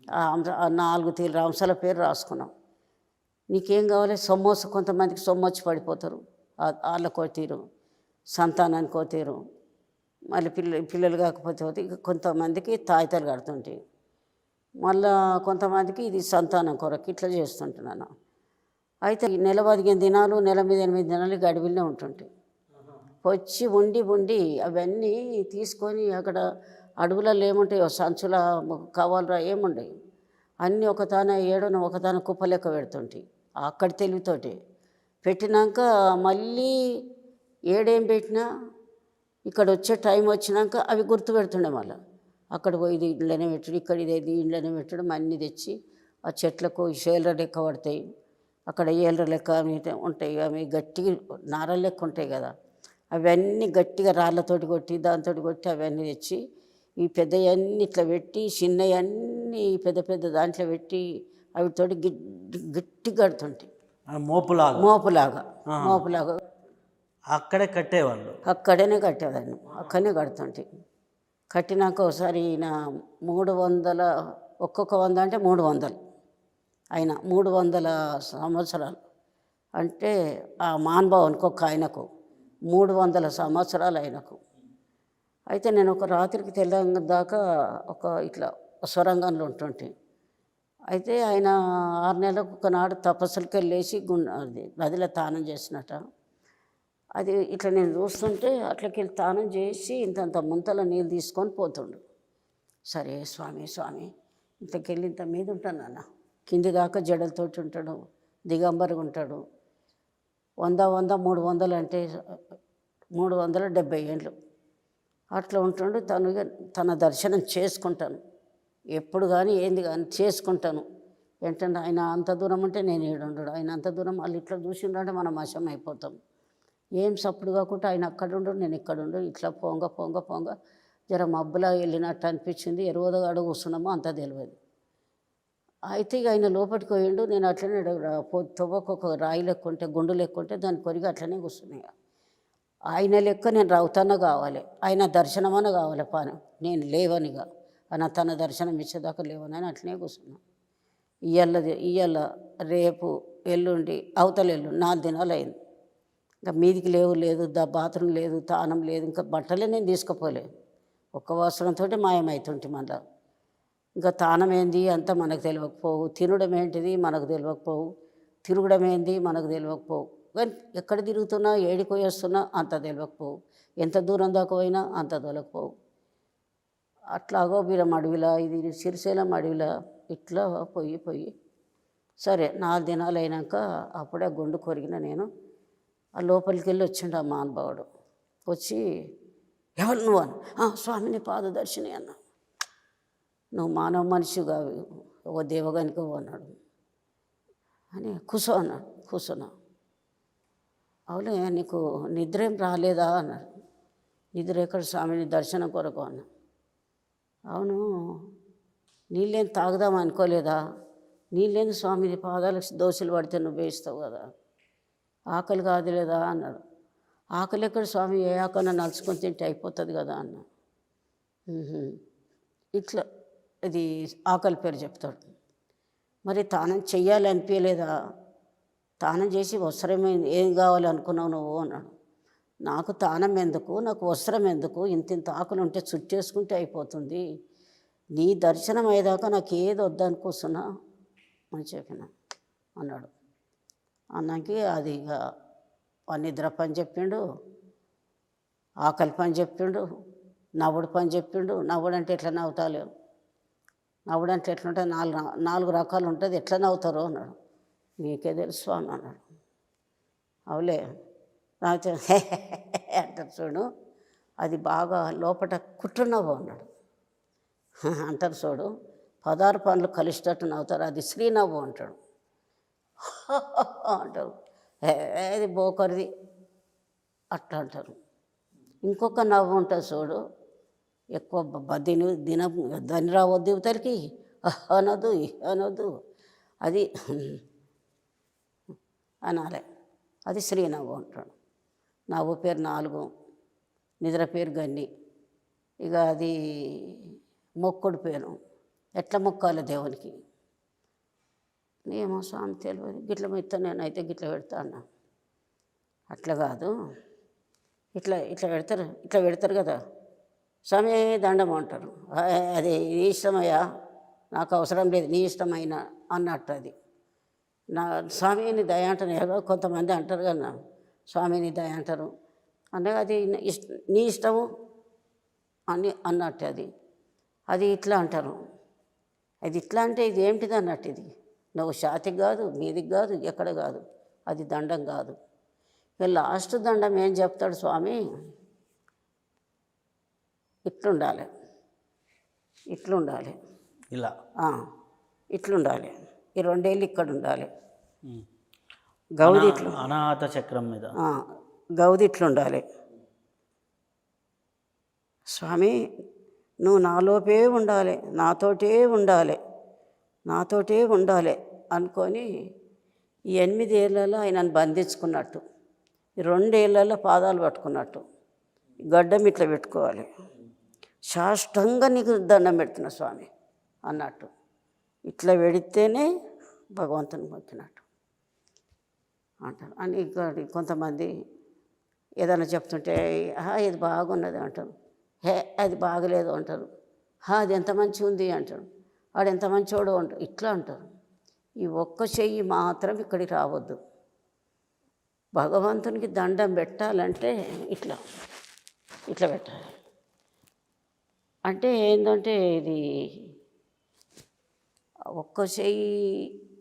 ఆ 4 తీరు అంశాల పేరు రాసుకున్నాం. నీకేం కావాలి, సొమ్మొచ్చు, కొంతమందికి సొమ్మొచ్చి పడిపోతారు, వాళ్ళకో తీరు, సంతానానికి ఓ తీరు, మళ్ళీ పిల్లలు కాకపోతే ఇక కొంతమందికి తాయితలు కడుతుంటాయి, మళ్ళా కొంతమందికి ఇది సంతానం కొరకు ఇట్లా చేస్తుంటున్నాను. అయితే నెల 15 దినాలు, నెల మీద 8 దినాలు గడివిలో ఉంటుంటాయి. వచ్చి ఉండి అవన్నీ తీసుకొని అక్కడ అడవులలో ఏముంటాయో సంచుల కవర్లు ఏముండవు, అన్నీ ఒకతాన ఏడున ఒకతాన కుప్ప లెక్క పెడుతుంటాయి. అక్కడి తెలివితోటి పెట్టినాక మళ్ళీ ఏడేం పెట్టినా ఇక్కడ వచ్చే టైం వచ్చినాక అవి గుర్తు పెడుతుండే. మళ్ళీ అక్కడ పోయి ఇది ఇంట్లోనే పెట్టడం, ఇక్కడ ఇదేది ఇంట్లోనే పెట్టడం, అన్నీ తెచ్చి ఆ చెట్లకు షేలర లెక్క పడతాయి. అక్కడ ఏలర లెక్క ఉంటాయి, అవి గట్టిగా నారల లెక్క ఉంటాయి కదా, అవన్నీ గట్టిగా రాళ్ళతోటి కొట్టి దాంతో కొట్టి అవన్నీ తెచ్చి ఈ పెద్దవన్నీ ఇట్లా పెట్టి, చిన్నవన్నీ పెద్ద పెద్ద దాంట్లో పెట్టి అవితోటి గట్టి కడుతుంటాయి. మోపులాగా అక్కడే కట్టేవాళ్ళు, అక్కడనే కట్టేదాన్ని, అక్కడనే కడుతుంటే. కట్టినాక ఒకసారి ఈయన 300, ఒక్కొక్క 100 అంటే 300, ఆయన 300 సంవత్సరాలు అంటే ఆ మహానుభావునికి ఒక ఆయనకు 300 సంవత్సరాలు ఆయనకు. అయితే నేను ఒక రాత్రికి తెల్లందాకా ఒక ఇట్లా సొరంగంలో ఉంటుంటే, అయితే ఆయన 6 నెలలకు ఒకనాడు తపస్సులకి వెళ్ళేసి నదిలో తానం చేసినట్ట. అది ఇట్లా నేను చూస్తుంటే అట్లకి వెళ్ళి తానం చేసి ఇంతంత ముంతల నీళ్ళు తీసుకొని పోతుండు. సరే స్వామి ఇంతకెళ్ళి ఇంత మీద ఉంటాను అన్న, కింది దాకా జడలతోటి ఉంటాడు, దిగంబరిగా ఉంటాడు. 100 300 అంటే 370 ఏళ్ళు అట్లా ఉంటుండు. తన దర్శనం చేసుకుంటాను ఎప్పుడు కానీ ఏంది కానీ చేసుకుంటాను. ఏంటంటే ఆయన అంత దూరం ఉంటే నేను ఏడుండడు, ఆయన అంత దూరం వాళ్ళు ఇట్లా చూసిండంటే మనం వశం అయిపోతాం. ఏం సప్పుడు కాకుండా ఆయన అక్కడుండు, నేను ఇక్కడుండు, ఇట్లా పోంగ జర మబ్బులా వెళ్ళినట్టు అనిపించింది. ఎరువదగాడు కూర్చున్నామో అంత తెలియదు. అయితే ఇక ఆయన లోపలికి పోయిండు, నేను అట్లనే తవ్వకు ఒక రాయి లెక్కుంటే, గుండు లెక్కుంటే దాన్ని కొరిగి అట్లనే కూర్చున్నాయి. ఆయన లెక్క నేను రౌతాన కావాలి, ఆయన దర్శనమన కావాలి, పాను నేను లేవనిగా ఆయన తన దర్శనం ఇచ్చేదాకా లేవని అట్లనే కూర్చున్నా. ఇయ్యాల రేపు ఎల్లుండి అవతల ఎల్లుండి 4 దినాలు అయింది. ఇంకా మీదికి లేదు బాత్రూమ్ లేదు, తానం లేదు, ఇంకా బట్టలే నేను తీసుకుపోలేదు. ఒక్క వస్త్రంతో మాయమవుతుంటే మళ్ళా. ఇంకా తానం ఏంది అంతా మనకు తెలియకపోవు, తినడం ఏంటిది మనకు తెలియకపోవు, తిరగడం ఏంది మనకు తెలియకపోవు. కానీ ఎక్కడ తిరుగుతున్నా ఏడికి పోయి వస్తున్నా అంత తెలియకపోవు, ఎంత దూరం దాకా పోయినా అంత తెలియకపోవు. అట్లాగో వీరం అడవిలా, ఇది సిరిశైలం అడవిలా ఇట్లా పోయి సరే 4 దినాలు అయినాక అప్పుడే గుండు కొరిగిన నేను. ఆ లోపలికి వెళ్ళి వచ్చిండు ఆ మహానుభావుడు. వచ్చి ఎవరు నువ్వు అని, స్వామిని పాదదర్శిని అన్న, నువ్వు మానవ మనిషిగా ఓ దేవగానికి అన్నాడు అని కూర్చో అన్నాడు. కూర్చున్నా. అవులే నీకు నిద్ర ఏం రాలేదా అన్నాడు. నిద్ర ఎక్కడ స్వామిని దర్శనం కొరకు అన్నా. అవును నీళ్ళేం తాగుదాం అనుకోలేదా, నీళ్ళేని స్వామిని పాదాలకు దోశలు పడితే నువ్వు వేస్తావు కదా, ఆకలి కాదు లేదా అన్నాడు. ఆకలి ఎక్కడ స్వామి, ఏ ఆకలి నలుచుకొని తింటే అయిపోతుంది కదా అన్న. ఇట్లా ఇది ఆకలి పేరు చెప్తాడు. మరి తానం చెయ్యాలనిపించలేదా, తానం చేసి వస్త్రమైంది ఏం కావాలనుకున్నావు నువ్వు అన్నాడు. నాకు తానం ఎందుకు, నాకు వస్త్రం ఎందుకు, ఇంత ఆకులు ఉంటే చుట్టేసుకుంటే అయిపోతుంది, నీ దర్శనం అయ్యేదాకా నాకు ఏది వద్దనుకోస్తున్నా అని చెప్పిన అన్నాడు. అన్నాకి అది ఇక నిద్ర పని చెప్పిండు, ఆకలి పని చెప్పిండు, నవ్వుడు పని చెప్పిండు. నవ్వుడు అంటే ఎట్లా నవ్వుతాలేవు, నవ్వుడు అంటే ఎట్లుంటే నాలుగు రకాలు ఉంటుంది, ఎట్లా నవ్వుతారో అన్నాడు. నీకే తెలుసు అని అన్నాడు. అవులే నాకు అంటారు చూడు, అది బాగా లోపల కుట్ర నవ్వు అన్నాడు. అంటారు చూడు, 16 పనులు కలిసేటట్టు నవ్వుతారు, అది శ్రీ నవ్వు అంటాడు. అంటారు అది బోకరిది అట్లా అంటారు. ఇంకొక నవ్వు ఉంటుంది చూడు, ఎక్కువ దాన్ని రావద్దు ఇవతలకి, అనొద్దు అనొద్దు, అది అనాలి, అది శ్రీ నవ్వు అంటాడు. నవ్వు పేరు 4, నిద్ర పేరు గన్ని, ఇక అది మొక్కుడు పేరు, ఎట్లా మొక్కాలి దేవునికి ఏమో స్వామి తెలియదు. గిట్ల మెత్త నేనైతే గిట్ల పెడతా అన్నా. అట్లా కాదు, ఇట్లా ఇట్లా పెడతారు కదా స్వామి దండం అంటారు. అది నీ ఇష్టమయ్యా, నాకు అవసరం లేదు, నీ ఇష్టమైన అన్నట్టు. అది నా స్వామిని దయ అంటారు, ఏదో కొంతమంది అంటారు కదా స్వామిని దయ అంటారు అంటే అది నీ ఇష్టము అని అన్నట్టు. అది ఇట్లా అంటారు. అది ఇట్లా అంటే ఇది ఏమిటిది అన్నట్టు. ఇది నువ్వు షాతికి కాదు, మీదికి కాదు, ఎక్కడ కాదు, అది దండం కాదు. ఇక లాస్ట్ దండం ఏం చెప్తాడు స్వామి, ఇట్లుండాలి, ఇట్లుండాలి, ఇలా ఇట్లుండాలి, ఈ 2 ఏళ్ళు ఇక్కడ ఉండాలి, గౌది ఇట్లు అనాహత చక్రం మీద గౌది ఇట్లుండాలి. స్వామి నువ్వు నాలోపే ఉండాలి, నాతోటే ఉండాలి అనుకొని ఈ 8 ఏళ్ళలో ఆయనను బంధించుకున్నట్టు, ఈ 2 ఏళ్ళలో పాదాలు పట్టుకున్నట్టు గడ్డం ఇట్లా పెట్టుకోవాలి, సాష్టంగా నీకు దండం పెడుతున్నా స్వామి అన్నట్టు. ఇట్లా పెడితేనే భగవంతుని మొక్కినట్టు అంటారు. అని కొంతమంది ఏదైనా చెప్తుంటే ఇది బాగున్నది అంటారు, అది బాగలేదు అంటారు, అది ఎంత మంచిగా ఉంది అంటాడు, వాడు ఎంత మంచోడు అంటారు, ఇట్లా అంటారు. ఈ ఒక్క చెయ్యి మాత్రం ఇక్కడికి రావద్దు. భగవంతునికి దండం పెట్టాలంటే ఇట్లా పెట్టాలి. అంటే ఏంటంటే ఇది ఒక్క చెయ్యి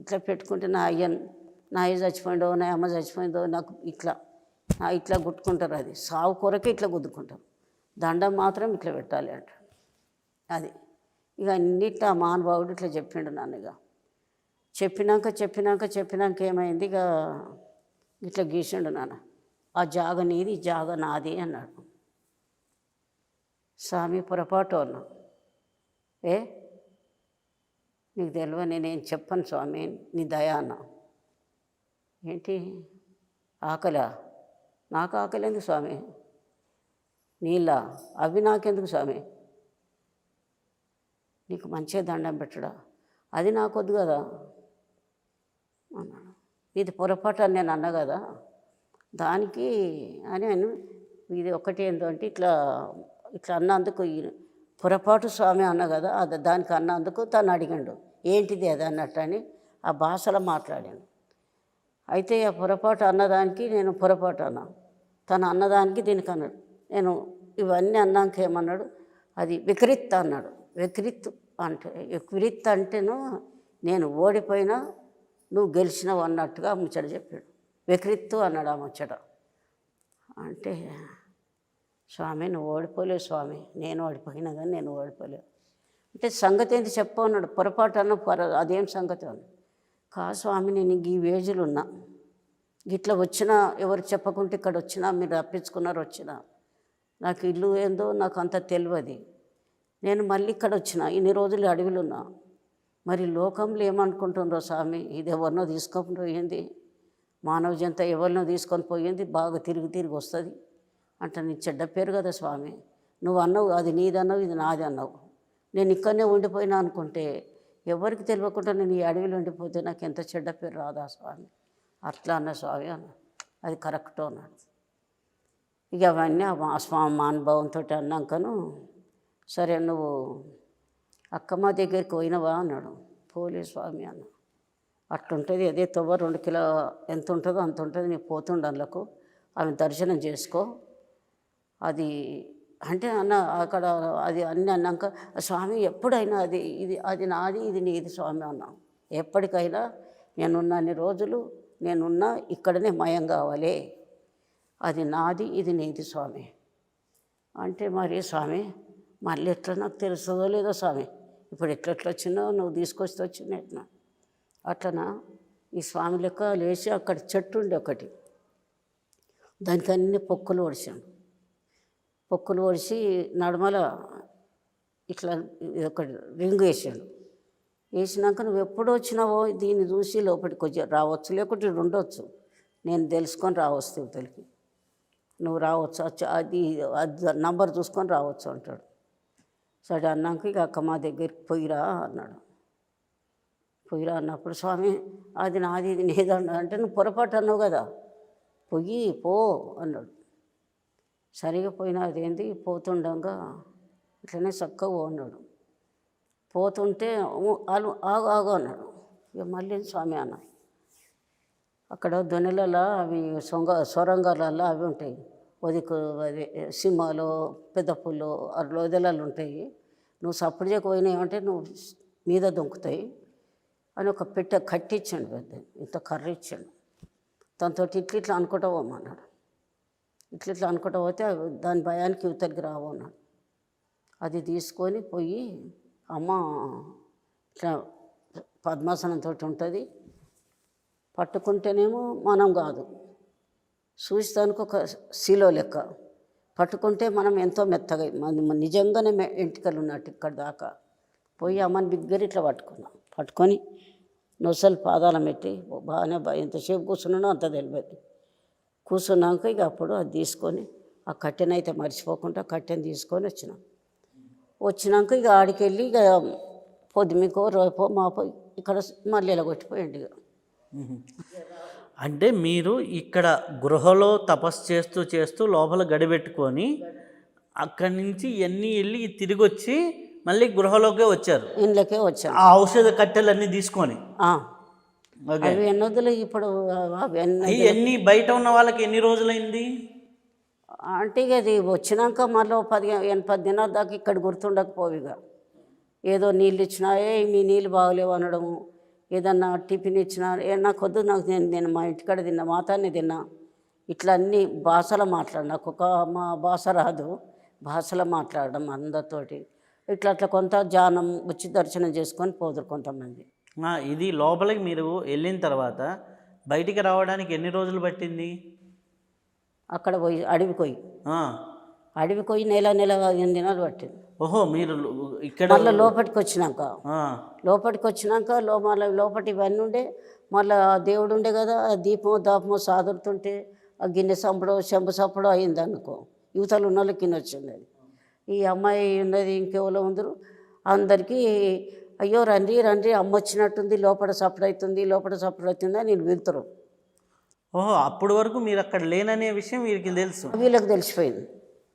ఇట్లా పెట్టుకుంటే నా అయ్య చచ్చిపోయిందో, నా అమ్మ చచ్చిపోయిందో, నాకు ఇట్లా గుట్టుకుంటారు. అది సావు కొరకే ఇట్లా గుద్దుకుంటారు. దండం మాత్రం ఇట్లా పెట్టాలి అంట. అది ఇక అన్నిట్లా మహానుభావుడు ఇట్లా చెప్పిండు నాన్నగా. చెప్పినాక ఏమైంది, ఇక ఇట్లా గీసిండు నాన్న, ఆ జాగ నీది, ఈ జాగ నాది అన్నాడు. స్వామి పొరపాటు అన్నా, నీకు తెలియదు, నేనేం చెప్పను స్వామి, నీ దయ అన్నా. ఏంటి ఆకలా? నాకు ఆకలి ఎందుకు స్వామి? నీళ్ళ అవి నాకెందుకు స్వామి? నీకు మంచిగా దండం పెట్టడా, అది నాకొద్దు కదా అన్నాడు. ఇది పొరపాటు అని నేను అన్నా కదా, దానికి అని ఇది ఒకటి ఏంటంటే ఇట్లా అన్నందుకు పొరపాటు స్వామి అన్నా కదా, దానికి అన్నందుకు తను అడిగాడు ఏంటిది అది అన్నట్టు అని ఆ భాషలో మాట్లాడాను. అయితే ఆ పొరపాటు అన్నదానికి నేను పొరపాటు అన్నా, తను అన్నదానికి దీనికి అన్నాడు. నేను ఇవన్నీ అన్నాక ఏమన్నాడు, అది వికృత్ అన్నాడు. వికృత్ అంటేను నేను ఓడిపోయినా నువ్వు గెలిచినావు అన్నట్టుగా ముచ్చట చెప్పాడు. వికృత్తు అన్నాడు ఆ ముచ్చట. అంటే స్వామి నువ్వు ఓడిపోలేవు స్వామి, నేను ఓడిపోయినా కానీ నేను ఓడిపోలేవు అంటే సంగతి ఏంటి చెప్పు అన్నాడు. పొరపాటు అన్న అదేం సంగతి అన్నాడు. స్వామి నేను ఈ వేజులు ఉన్నా, ఇట్లా వచ్చినా ఎవరు చెప్పకుంటే ఇక్కడ వచ్చినా, మీరు రప్పించుకున్నారు వచ్చినా, నాకు ఇల్లు ఏందో నాకు అంత తెలియదు. నేను మళ్ళీ ఇక్కడ వచ్చిన, ఇన్ని రోజులు అడవిలో ఉన్నా, మరి లోకంలో ఏమనుకుంటుండ్రో స్వామి, ఇది ఎవరినో తీసుకొని పోయింది, మానవ జంత ఎవరినో తీసుకొని పోయింది, బాగా తిరిగి వస్తుంది అంటే నీ చెడ్డ పేరు కదా స్వామి. నువ్వు అన్నావు అది నీదన్నావు, ఇది నాది అన్నావు, నేను ఇక్కడనే ఉండిపోయినా అనుకుంటే ఎవరికి తెలియకుండా నేను ఈ అడవిలో ఉండిపోతే నాకు ఎంత చెడ్డ పేరు రాదా స్వామి? అట్లా అన్న స్వామి అన్న, అది కరెక్ట్ అన్నాడు. ఇక అవన్నీ ఆ స్వామి మానుభావంతో అన్నాకను, సరే నువ్వు అక్కమ్మ దగ్గరికి పోయినవా అన్నాడు. పోలే స్వామి అన్న. అట్లుంటుంది. అదే తవ్వ 2 కిలో ఎంత ఉంటుందో అంత ఉంటుంది. నీకు పోతుండ అందులోకు ఆమె దర్శనం చేసుకో. అది అంటే అన్న అక్కడ అది అన్నీ అన్నాక స్వామి ఎప్పుడైనా అది నాది ఇది నీది స్వామి అన్నా. ఎప్పటికైనా నేనున్న అన్ని రోజులు నేనున్నా ఇక్కడనే మయం కావాలి. అది నాది ఇది నీది స్వామి అంటే, మరి స్వామి మళ్ళీ ఎట్లా నాకు తెలుస్తుందో లేదో స్వామి, ఇప్పుడు ఎట్లా వచ్చిందో నువ్వు తీసుకొస్తే వచ్చింది ఎట్లా అట్లనా. ఈ స్వామి లెక్క లేచి అక్కడ చెట్టు ఉండే ఒకటి, దానికి అన్ని పొక్కులు ఒడిచాను. పొక్కులు ఒడిచి నడుమల ఇట్లా ఒక రింగు వేసాడు. వేసినాక నువ్వు ఎప్పుడు వచ్చినావో దీన్ని చూసి లోపలికి వచ్చి రావచ్చు, లేకుంటే ఉండొచ్చు, నేను తెలుసుకొని రావచ్చు ఇవతలికి, నువ్వు రావచ్చు, అది నంబర్ చూసుకొని రావచ్చు అంటాడు. సరే అన్నాక ఇక అక్క మా దగ్గరికి పోయిరా అన్నాడు. పోయిరా అన్నప్పుడు స్వామి అది నాది ఇది నీదన్నా అంటే, నువ్వు పొరపాటు అన్నావు కదా, పొయ్యి పో అన్నాడు. సరిగా పోయినా అదేంది పోతుండగా ఇట్లనే చక్కగా పో అన్నాడు. పోతుంటే వాళ్ళు ఆగు అన్నాడు. ఇక మళ్ళీ స్వామి అన్న అక్కడ దొనెలలో అవి సొరంగాలలో అవి ఉంటాయి, అది సింహాలు పెద్ద పుల్లు లోదెలలు ఉంటాయి. నువ్వు సప్పుడు చేయకపోయినా ఏమంటే నువ్వు మీద దొంకుతాయి అని ఒక పెట్టె కట్టించాడు, పెద్ద ఇంత కర్ర ఇచ్చాడు. దాంతో ఇట్లా అనుకుంటా పోమన్నాడు. ఇట్లా అనుకుంటా పోతే దాని భయానికి ఇవతలికి రావు అన్నాడు. అది తీసుకొని పోయి అమ్మ ఇట్లా పద్మాసనంతో ఉంటుంది, పట్టుకుంటేనేమో మనం కాదు, చూస్తానికి ఒక శిలో లెక్క, పట్టుకుంటే మనం ఎంతో మెత్తగా నిజంగానే ఎంటికలు ఉన్నట్టు ఇక్కడ దాకా పోయి అమ్మని బిగ్గర ఇట్లా పట్టుకొని నొసలు పాదాలం పెట్టి బాగానే ఎంతసేపు కూర్చున్నానో అంత తెలియదు. కూర్చున్నాక ఇక అప్పుడు అది తీసుకొని ఆ కట్టెనైతే మర్చిపోకుండా కట్టెని తీసుకొని వచ్చినాక ఇక ఆడికి వెళ్ళి ఇక పొద్దుమికో రేపో మాపో ఇక్కడ మళ్ళీ ఇలా కొట్టిపోయండి. ఇక అంటే మీరు ఇక్కడ గృహలో తపస్సు చేస్తూ లోపల గడిపెట్టుకొని అక్కడి నుంచి ఇవన్నీ వెళ్ళి తిరిగి వచ్చి మళ్ళీ గృహలోకే వచ్చారు, ఇంట్లోకే వచ్చాను ఆ ఔషధ కట్టెలన్నీ తీసుకొని. అవి ఎన్నొద్దులు ఇప్పుడు ఎన్ని బయట ఉన్న వాళ్ళకి ఎన్ని రోజులైంది అంటే ఇక అది వచ్చినాక మళ్ళీ 10 దినాల దాకా ఇక్కడ గుర్తుండకపోవిగా, ఏదో నీళ్ళు ఇచ్చినా మీ నీళ్ళు బాగలేవు అనడము, ఏదన్నా టిఫిన్ ఇచ్చినా నాకు వద్దు, నాకు నేను మా ఇంటికాడ తిన్నా, మాతాన్ని తిన్నా, ఇట్లా అన్ని భాషలో మాట్లాడు, నాకు ఒక మా భాష రాదు, భాషలో మాట్లాడడం అందరితోటి ఇట్లా కొంత జానం వచ్చి దర్శనం చేసుకొని పోదురు కొంతమంది. ఇది లోపలికి మీరు వెళ్ళిన తర్వాత బయటికి రావడానికి ఎన్ని రోజులు పట్టింది? అక్కడ పోయి అడవికి పోయి నెల 8 దినాలు పట్టింది. ఓహో, మీరు ఇక్కడ మళ్ళీ లోపలికి వచ్చినాక మళ్ళీ లోపటి ఇవన్నీ ఉండే, మళ్ళీ దేవుడు ఉండే కదా, దీపమో దాపమో సాదురుతుంటే ఆ గిన్నె సంపడో చెంబు సప్పడో అయింది అనుకో, యువతలు ఉన్న వాళ్ళకి కింద వచ్చింది. అది ఈ అమ్మాయి ఉన్నది ఇంకెవరో ఉందరు, అందరికీ అయ్యో రండి అమ్మ వచ్చినట్టుంది, లోపల సప్పుడు అవుతుంది అని నేను వెళ్తారు. ఓహో, అప్పటి వరకు మీరు అక్కడ లేననే విషయం వీరికి తెలుసు, వీళ్ళకి తెలిసిపోయింది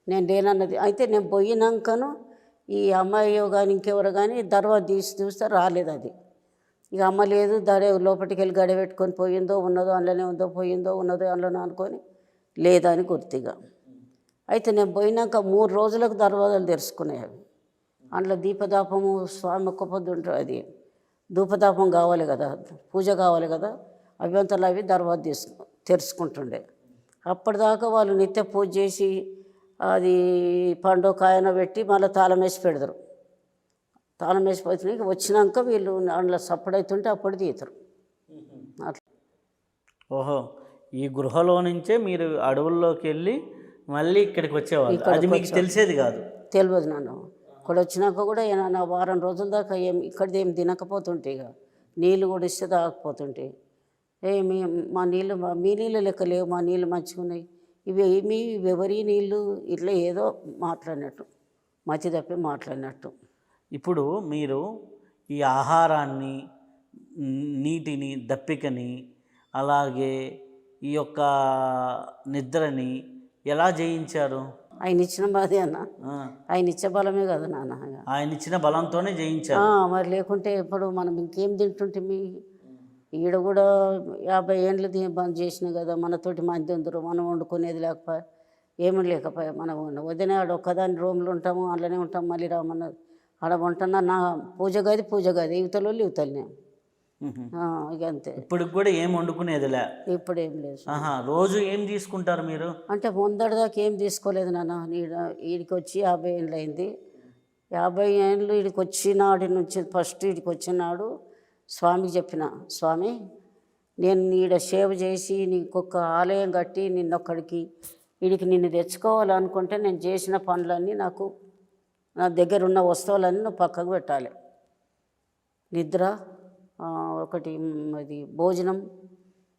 నేను లేనన్నది. అయితే నేను పోయినాకను ఈ అమ్మాయి కానీ ఇంకెవరు కానీ దర్వాజా చూస్తే రాలేదు. అది ఇక అమ్మ లేదు, లోపలికి వెళ్ళి గడబెట్టుకొని పోయిందో ఉన్నదో అందులోనే ఉందో, పోయిందో ఉన్నదో అందులోనే అనుకొని లేదని గుర్తిగా. అయితే నేను పోయినాక 3 రోజులకు దర్వాజాలు తెరుచుకున్నాయి. అవి అందులో దీపదాపము స్వామి ఒక్క పొద్దు ఉంటుంది, అది ధూపదాపం కావాలి కదా, పూజ కావాలి కదా, అభ్యంతరాలు అవి దర్వాజా తెరుచుకుంటుండే. అప్పటిదాకా వాళ్ళు నిత్య పూజ చేసి అది పండు కాయన పెట్టి మళ్ళీ తాళం వేసి పెడతారు. తాళం వేసి పోతున్నాయి. వచ్చినాక వీళ్ళు అందులో సప్పుడవుతుంటే అప్పుడు తీస్తారు అట్లా. ఓహో, ఈ గృహలో నుంచే మీరు అడవుల్లోకి వెళ్ళి మళ్ళీ ఇక్కడికి వచ్చేవాళ్ళు, అది మీకు తెలిసేది కాదు? తెలియదు నన్ను. ఇక్కడ వచ్చినాక కూడా నా వారం రోజుల దాకా ఇక్కడిది ఏం తినకపోతుంటే, ఇక నీళ్ళు కూడా ఇస్తే తాగకపోతుంటే, మా నీళ్ళు మీ నీళ్ళు లెక్క లేవు, మా నీళ్ళు మంచిగా ఉన్నాయి, ఇవి ఎవరి నీళ్ళు, ఇట్లా ఏదో మాట్లాడినట్టు, మతి తప్పి మాట్లాడినట్టు. ఇప్పుడు మీరు ఈ ఆహారాన్ని, నీటిని, దప్పికని, అలాగే ఈ యొక్క నిద్రని ఎలా జయించారు? ఆయన ఇచ్చిన బాధే అన్న, ఆయన ఇచ్చే బలమే కదా నాన్న, ఆయన ఇచ్చిన బలంతోనే జయించారు. మరి లేకుంటే ఇప్పుడు మనం ఇంకేం తింటుంటే ఈడ కూడా 50 ఏండ్లు బంద్ చేసిన కదా, మనతోటి మంది ఉందరు, మనం వండుకునేది లేకపోయా, ఏమీ లేకపోయా. మనం వదిన ఆడ ఒక్కదాని రూమ్లో ఉంటాము, అందులోనే ఉంటాం. మళ్ళీ రామన్నది ఆడ ఉంటున్నా, నా పూజ గది ఇవతలనే. ఇక అంతే. ఇప్పుడు కూడా ఏం వండుకునేదిలే? ఇప్పుడేం లేదు. రోజు ఏం తీసుకుంటారు మీరు? అంటే ముందటిదాకా ఏం తీసుకోలేదు నాన్న. వీడికి వచ్చి 50 ఏండ్లు అయింది. 50 ఏండ్లు వీడికి వచ్చినాడి నుంచి ఫస్ట్ వీడికి వచ్చినాడు స్వామికి చెప్పిన, స్వామి నేను ఈడ సేవ చేసి నీకొక ఆలయం కట్టి నిన్నొక్కడికి వీడికి నిన్ను తెచ్చుకోవాలనుకుంటే నేను చేసిన పనులన్నీ నాకు, నా దగ్గర ఉన్న వస్తువులన్నీ నువ్వు పక్కకు పెట్టాలి. నిద్ర, ఒకటి అది భోజనం,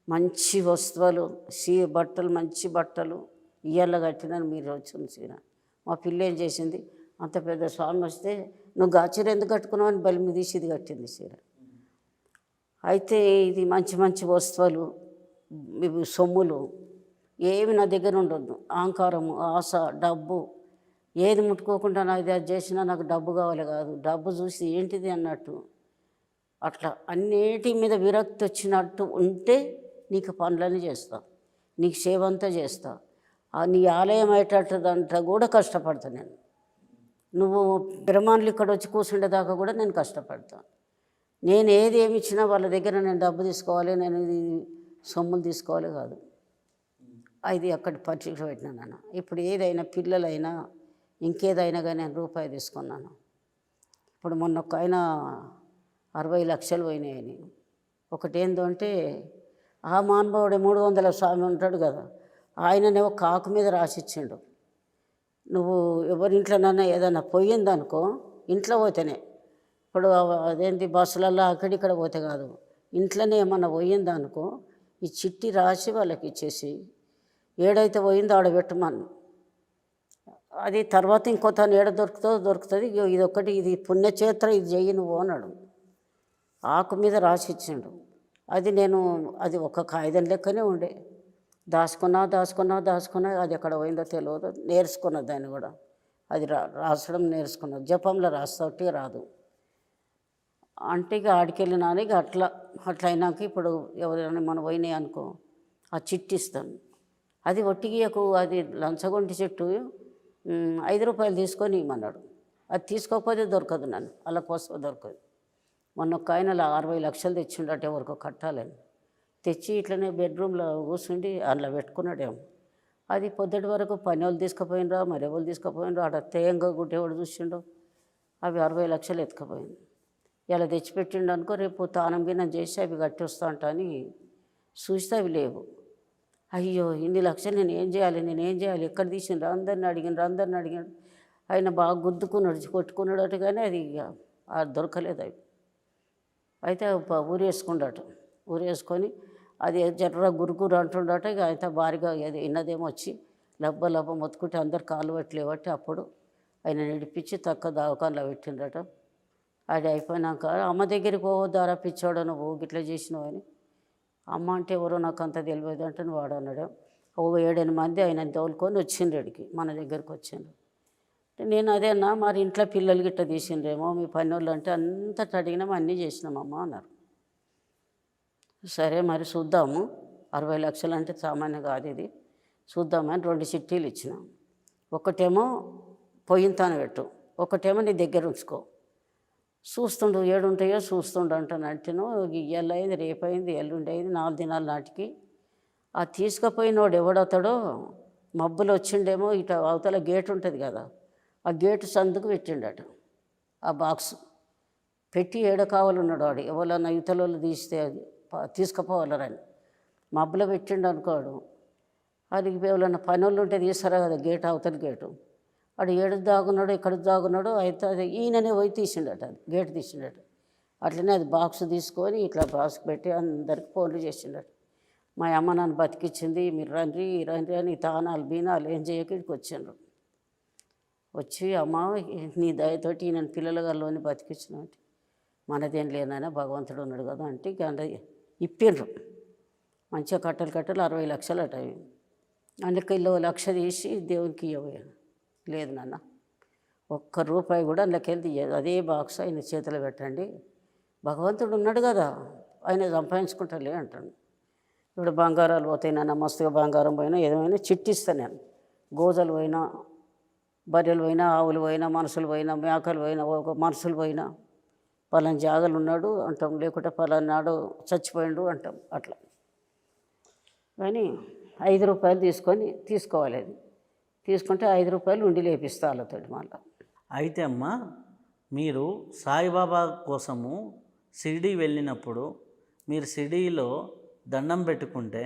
మంచి వస్తువులు, బట్టలు, మంచి బట్టలు ఇయ్యాల కట్టినని మీరు వచ్చింది సీర. మా పిల్ల ఏం చేసింది, అంత పెద్ద స్వామి వస్తే నువ్వు గాచీర ఎందుకు కట్టుకున్నావు అని బలి మీద తీసి ఇది కట్టింది సీర. అయితే ఇది మంచి మంచి వస్తువులు, సొమ్ములు ఏమి నా దగ్గర ఉండొద్దు. అహంకారము, ఆశ, డబ్బు ఏది ముట్టుకోకుండా నాకు అది చేసినా నాకు డబ్బు కావాలి కాదు, డబ్బు చూసి ఏంటిది అన్నట్టు అట్లా అన్నిటి మీద విరక్తి వచ్చినట్టు ఉంటే నీకు పనులన్నీ చేస్తా, నీకు సేవ అంతా చేస్తా, నీ ఆలయం అయ్యేటట్టు దాంట్లో కూడా కష్టపడతా నేను. నువ్వు బ్రహ్మాండ్లు ఇక్కడ వచ్చి కూర్చుండేదాకా కూడా నేను కష్టపడతా. నేను ఏది ఏమి ఇచ్చినా వాళ్ళ దగ్గర నేను డబ్బు తీసుకోవాలి, నేను ఇది సొమ్ములు తీసుకోవాలి కాదు. అది అక్కడ పరీక్ష పెట్టినాను నాన్న. ఇప్పుడు ఏదైనా పిల్లలైనా ఇంకేదైనా కానీ నేను రూపాయి తీసుకున్నాను. ఇప్పుడు మొన్న ఒక ఆయన 60 లక్షలు పోయినాయని. ఒకటేందంటే ఆ మానవుడు 300 స్వామి ఉంటాడు కదా, ఆయననేమో కాకు మీద రాసిచ్చిండు. నువ్వు ఎవరింట్లోనన్నా ఏదైనా పోయిందనుకో, ఇంట్లో పోతేనే, ఇప్పుడు అదేంటి బస్సులలో అక్కడిక్కడ పోతే కాదు, ఇంట్లోనే ఏమన్నా పోయిందనుకో ఈ చిట్టి రాసి వాళ్ళకి ఇచ్చేసి ఏడైతే పోయిందో ఆడ పెట్టమను. అది తర్వాత ఇంకో తను ఏడ దొరుకుతుంది. ఇదొక్కటి, ఇది పుణ్యక్షేత్రం, ఇది చెయ్యి నువ్వు అన్నాడు. ఆకు మీద రాసిచ్చిండు. అది ఒక కాగితం లెక్కనే ఉండే. దాచుకున్నా అది ఎక్కడ పోయిందో తెలియదు. నేర్చుకున్నా దాన్ని కూడా, అది రాసడం నేర్చుకున్నా. జపంలో రాస్తే రాదు. అంటే ఇక ఆడికెళ్ళినా ఇక అట్లా అయినాక ఇప్పుడు ఎవరైనా మనం పోయినాయి అనుకో ఆ చిట్టి ఇస్తాను. అది ఒట్టిగియకు, అది లంచగొంటి చెట్టు 5 రూపాయలు తీసుకొని ఇమ్మన్నాడు. అది తీసుకోకపోతే దొరకదు, నన్ను అలా కోసం దొరకదు. మొన్న ఒక ఆయన 60 లక్షలు తెచ్చిండట ఎవరికో కట్టాలని. తెచ్చి ఇట్లనే బెడ్రూమ్లో కూర్చుండి అందులో పెట్టుకున్నాడేమో. అది పొద్దుటి వరకు పని వాళ్ళు తీసుకుపోయినరా, మరి ఎవరు తీసుకుపోయినరా, ఆడ తేయంగా గుడ్డేవాడు చూసిండో అవి 60 లక్షలు ఎత్తుకుపోయింది. ఇలా తెచ్చిపెట్టిండు అనుకో, రేపు తానం గిన్నం చేసి అవి కట్టి వస్తా అంట అని చూస్తే అవి లేవు. అయ్యో ఇన్ని లక్షలు నేను ఏం చేయాలి, ఎక్కడ తీసిండ్రు, అందరిని అడిగినాడు. ఆయన బాగా గుద్దుకున్నాడు, కొట్టుకున్నాడట, కానీ అది దొరకలేదు అవి. అయితే ఊరేసుకొని అది జర్ర గురుగురు అంటుండట. ఇక అయితే భారీగా అది ఇన్నదేమో వచ్చి లబ్బ మొత్తుకుంటే అందరు కాళ్ళు పెట్టలేబట్టి అప్పుడు ఆయన నడిపించి తక్కువ దవాఖానలో పెట్టిండట. అది అయిపోయినాక అమ్మ దగ్గరికి పోవద్దారా పిచ్చోడు నువ్వు గిట్లా చేసినావు అని. అమ్మ అంటే ఎవరో నాకు అంత తెలియదు అంటే వాడు అన్నాడు. 7-8 మంది ఆయన తోలుకొని వచ్చిండ్రుడికి, మన దగ్గరికి వచ్చిండ్రు. నేను అదే అన్నా, మరి ఇంట్లో పిల్లలు గిట్ట తీసిండ్రేమో మీ పని వాళ్ళు అంటే, అంతట అడిగినాము, అన్నీ చేసినామమ్మా అన్నారు. సరే మరి చూద్దాము, 60 లక్షలు అంటే సామాన్యం కాదు ఇది, చూద్దామని 2 చిట్టీలు ఇచ్చినాం. ఒకటేమో పొయ్యింతాను పెట్టు, ఒకటేమో నీ దగ్గర ఉంచుకో, చూస్తుండు ఏడుంటాయో చూస్తుండు అంటాను. ఇయ్యాల అయింది, రేపయింది, ఎల్లుండి అయింది, 4 దినాల నాటికి ఆ తీసుకుపోయినోడు ఎవడతాడో మబ్బులు వచ్చిండేమో, ఇట అవతల గేట్ ఉంటుంది కదా, ఆ గేటు సందుకు పెట్టిండట. ఆ బాక్స్ పెట్టి కావాలన్నాడు వాడు, ఎవరన్నా ఇతరులు తీస్తే తీసుకుపోవాలరని మబ్బులో పెట్టిండు అనుకోడు. అది ఎవరన్నా పని వాళ్ళు ఉంటే తీస్తారా కదా గేటు, అవతల గేటు. వాడు దాగున్నాడు, ఎక్కడ దాగున్నాడు. అయితే అది ఈయననే పోయి తీసిండట, అది గేటు తీసిండట. అట్లనే అది బాక్స్ తీసుకొని ఇట్లా బాక్స్ పెట్టి అందరికి ఫోన్లు చేసిండట. మా అమ్మ నన్ను బతికిచ్చింది, మీరు రండి అని తానాలు బీనాలు ఏం చేయక ఇక్కడికి వచ్చిండ్రు. వచ్చి అమ్మ నీ దయతోటి నేను పిల్లల గారిలోని బతికించినట్టు, మనదేం లేనైనా భగవంతుడు ఉన్నాడు కదా అంటే ఇక ఇప్పిండ్రు. మంచిగా కట్టలు 60 లక్షలు అట. అవి అందుకే 1 లక్ష తీసి దేవునికి ఇవ్వబోయాను. లేదు నాన్న, ₹1 కూడా అందులోకి వెళ్తే అదే బాక్స్ ఆయన చేతిలో పెట్టండి, భగవంతుడు ఉన్నాడు కదా, ఆయన సంపాదించుకుంటాలే అంటాడు. ఇప్పుడు బంగారాలు పోతాయి నాన్న, మస్తుగా బంగారం పోయినా ఏదేమైనా చిట్టిస్తాను నేను. గోజలు పోయినా, బర్రెలు పోయినా, ఆవులు పోయినా, మనుషులు పోయినా, మేకలు పోయినా, ఒక మనుషులు పోయినా పలానా జాగలు ఉన్నాడు అంటాం, లేకుంటే పలానా నాడు చచ్చిపోయిండు అంటాం. అట్లా కానీ 5 రూపాయలు తీసుకోవాలి. అది తీసుకుంటే 5 రూపాయలు ఉండి లేపిస్తా వాళ్ళతో మళ్ళీ. అయితే అమ్మా, మీరు సాయిబాబా కోసము షిరిడీ వెళ్ళినప్పుడు మీరు షిరిడీలో దండం పెట్టుకుంటే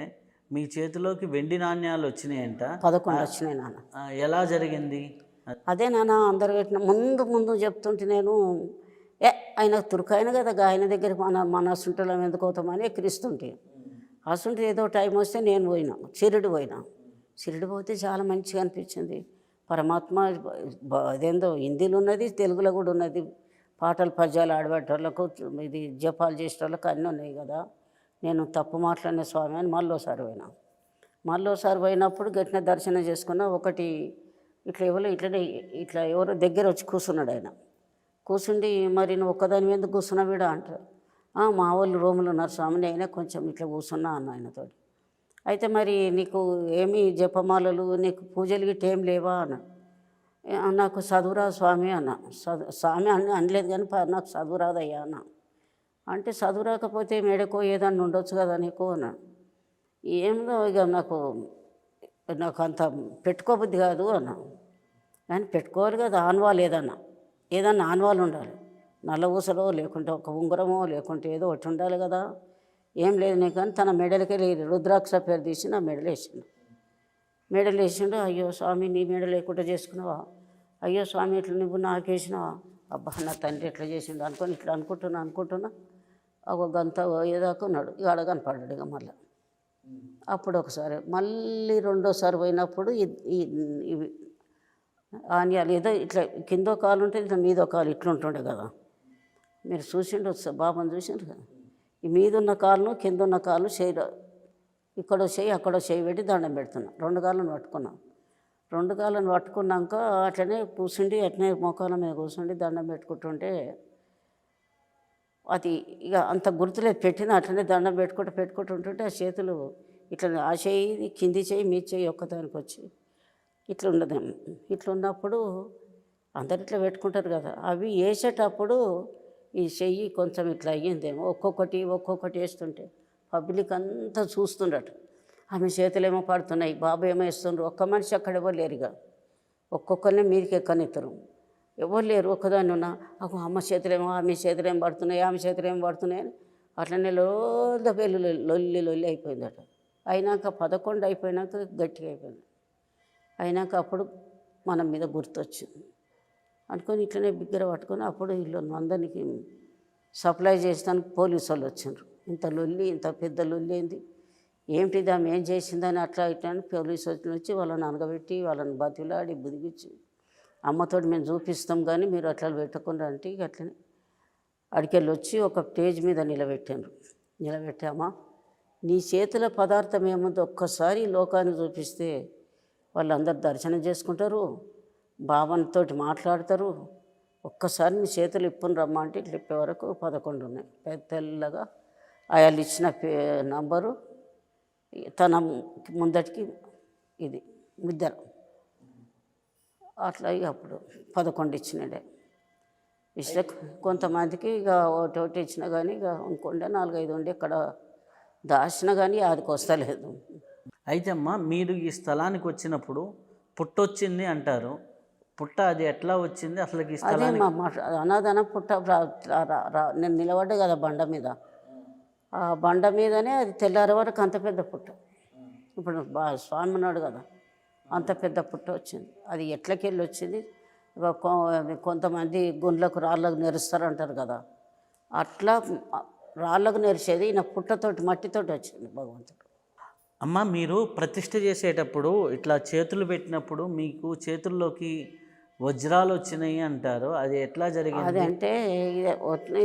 మీ చేతిలోకి వెండి నాణ్యాలు వచ్చినాయంట. 11 వచ్చినాయి నాన్న. ఎలా జరిగింది? అదే నాన్న అందరు పెట్టిన ముందు చెప్తుంటే నేను ఆయన తుర్కాయన కదా, ఆయన దగ్గర మన సుంటలం ఎందుకు అవుతామని ఎక్కిరిస్తుంటే, అసలు ఏదో టైం వస్తే నేను పోయినా, షిరిడి పోతే చాలా మంచిగా అనిపించింది. పరమాత్మ అదేందో హిందీలో ఉన్నది, తెలుగులో కూడా ఉన్నది. పాటలు పద్యాలు ఆడబెట్టేళ్ళకు, ఇది జపాలు చేసేటోళ్ళకి అన్నీ ఉన్నాయి కదా. నేను తప్పు మాట్లాడిన స్వామి అని మళ్ళోసారి పోయినప్పుడు గట్టిన దర్శనం చేసుకున్నా. ఒకటి ఇట్లా ఎవరో దగ్గర వచ్చి కూర్చున్నాడు. ఆయన కూర్చుండి, మరి నువ్వు ఒక్కదాని ఎందుకు కూర్చున్నావు వీడా అంటారు. మా వాళ్ళు రూములు ఉన్నారు స్వామిని, అయినా కొంచెం ఇట్లా కూర్చున్నా అన్న ఆయనతో. అయితే మరి నీకు ఏమి జపమాలలు, నీకు పూజలు గిట్ట ఏం లేవా అన్న. నాకు చదువురా స్వామి అన్న. స్వామి అనలేదు కానీ నాకు చదువురాదయ్యా అన్న. అంటే చదువు రాకపోతే మేడకో ఏదన్నా ఉండొచ్చు కదా నీకు అన్న. ఏందో ఇక నాకు అంత పెట్టుకోబుద్ధి కాదు అన్న. కానీ పెట్టుకోవాలి కదా, ఆన్వాల్ ఏదన్నా ఆన్వాల్ ఉండాలి. నల్ల ఊసలో లేకుంటే ఒక ఉంగరమో లేకుంటే ఏదో ఒకటి ఉండాలి కదా. ఏం లేదు నీకు కానీ తన మెడలకే లేదు. రుద్రాక్ష పేరు తీసి నా మెడలు వేసిండు. అయ్యో స్వామి, నీ మెడ లేకుండా చేసుకున్నావా? అయ్యో స్వామి, ఇట్లా నువ్వు నాకేసినావా? అబ్బా, నా తండ్రి ఎట్లా చేసిండు అనుకొని ఇట్లా అనుకుంటున్నా. ఒక గంట పోయేదాకా ఉన్నాడు. ఇక ఆడ కనపడ్డాడు. ఇక మళ్ళీ అప్పుడు ఒకసారి, మళ్ళీ రెండోసారి పోయినప్పుడు ఇవి ఆన్యాలు ఏదో ఇట్లా కిందో కాలు ఉంటే ఇట్లా మీదో కాలు ఇట్లా ఉంటుండే కదా. మీరు చూసిండు బాబాను చూసిండ్రు కదా. ఈ మీదున్న కాలును కింద ఉన్న కాలు ఇక్కడో చేయి అక్కడో చేయి పెట్టి దండం పెడుతున్నా. 2 కాళ్ళను పట్టుకున్నాం. 2 కాళ్ళను పట్టుకున్నాక అట్లనే కూర్చుండి, అట్లనే మోకాల మీద కూర్చుండి దండం పెట్టుకుంటుంటే, అది ఇక అంత గుర్తులేదు పెట్టిన. అట్లనే దండం పెట్టుకుంటుంటే ఆ చేతులు ఇట్లా, ఆ చేయి కింది చేయి మీ చేయి ఒక్కదానికి వచ్చి ఇట్లా ఉండదు. ఇట్లా ఉన్నప్పుడు అందరు ఇట్లా పెట్టుకుంటారు కదా. అవి వేసేటప్పుడు ఈ చెయ్యి కొంచెం ఇట్లా అయ్యిందేమో. ఒక్కొక్కటి వేస్తుంటే పబ్లిక్ అంతా చూస్తుండట. ఆమె చేతులేమో పడుతున్నాయి, బాబు ఏమో వేస్తుండ్రు. ఒక్క మనిషి అక్కడ ఎవరు లేరుగా. ఒక్కొక్కరిని మీరికి ఎక్కనిద్దరు, ఎవరు లేరు. ఒక్కదాన్ని ఉన్నా అమ్మ చేతులేమో, ఆమె చేతులేమో పడుతున్నాయి, ఆమె చేతులేమో పడుతున్నాయి అని అట్లనే లొల్లి అయిపోయిందట. అయినాక 11 అయిపోయినాక గట్టిగా అయిపోయింది. అయినాక అప్పుడు మన మీద గుర్తొచ్చింది అనుకొని ఇట్లనే బిగ్గర పట్టుకొని అప్పుడు వీళ్ళు అందరికి సప్లై చేస్తానికి పోలీసు వాళ్ళు వచ్చిండ్రు. ఇంత పెద్ద లొల్లి ఏంది, ఏమిటిది, ఆమె ఏం చేసిందని అట్లా ఇట్లా అని పోలీసు వచ్చి వాళ్ళని అనగబెట్టి వాళ్ళని బతిలాడి బుదిగించి, అమ్మతోటి మేము చూపిస్తాం కానీ మీరు అట్లా పెట్టకుండా అంటే ఇక అట్లనే అడికెళ్ళి వచ్చి ఒక స్టేజ్ మీద నిలబెట్టామా, నీ చేతుల పదార్థం ఏముందో ఒక్కసారి లోకాన్ని చూపిస్తే వాళ్ళందరూ దర్శనం చేసుకుంటారు, బాబాతో మాట్లాడతారు. ఒక్కసారి నీ చేతులు ఇప్పుని రమ్మా అంటే ఇట్లా ఇప్పే వరకు 11 ఉన్నాయి. తెల్లగా వాళ్ళు ఇచ్చిన నంబరు తన ముందటికి ఇది ముద్ర అట్లా. అప్పుడు 11 ఇచ్చినాడే. ఇస్తే కొంతమందికి ఇక ఒకటి ఇచ్చినా కానీ ఇక ఇంకొండే 4-5 ఉండే ఇక్కడ దాచిన కానీ అదికి వస్తలేదు. అయితే అమ్మ, మీరు ఈ స్థలానికి వచ్చినప్పుడు పుట్టొచ్చింది అంటారు. పుట్ట అది ఎట్లా వచ్చింది అసలు? ఈ అదే అనాదన పుట్ట నేను నిలబడ్డా కదా బండ మీద. ఆ బండ మీదనే అది తెల్లారి వరకు అంత పెద్ద పుట్ట. ఇప్పుడు స్వామి ఉన్నాడు కదా, అంత పెద్ద పుట్ట వచ్చింది. అది ఎట్లకెళ్ళి వచ్చింది? కొంతమంది గుండ్లకు రాళ్ళకు నెరుస్తారంటారు కదా, అట్లా రాళ్ళకు నెరిచేది ఈయన పుట్టతోటి మట్టితోటి వచ్చింది భగవంతుడు. అమ్మ, మీరు ప్రతిష్ఠ చేసేటప్పుడు ఇట్లా చేతులు పెట్టినప్పుడు మీకు చేతుల్లోకి వజ్రాలు వచ్చినాయి అంటారు. అది ఎట్లా జరిగింది? అది అంటే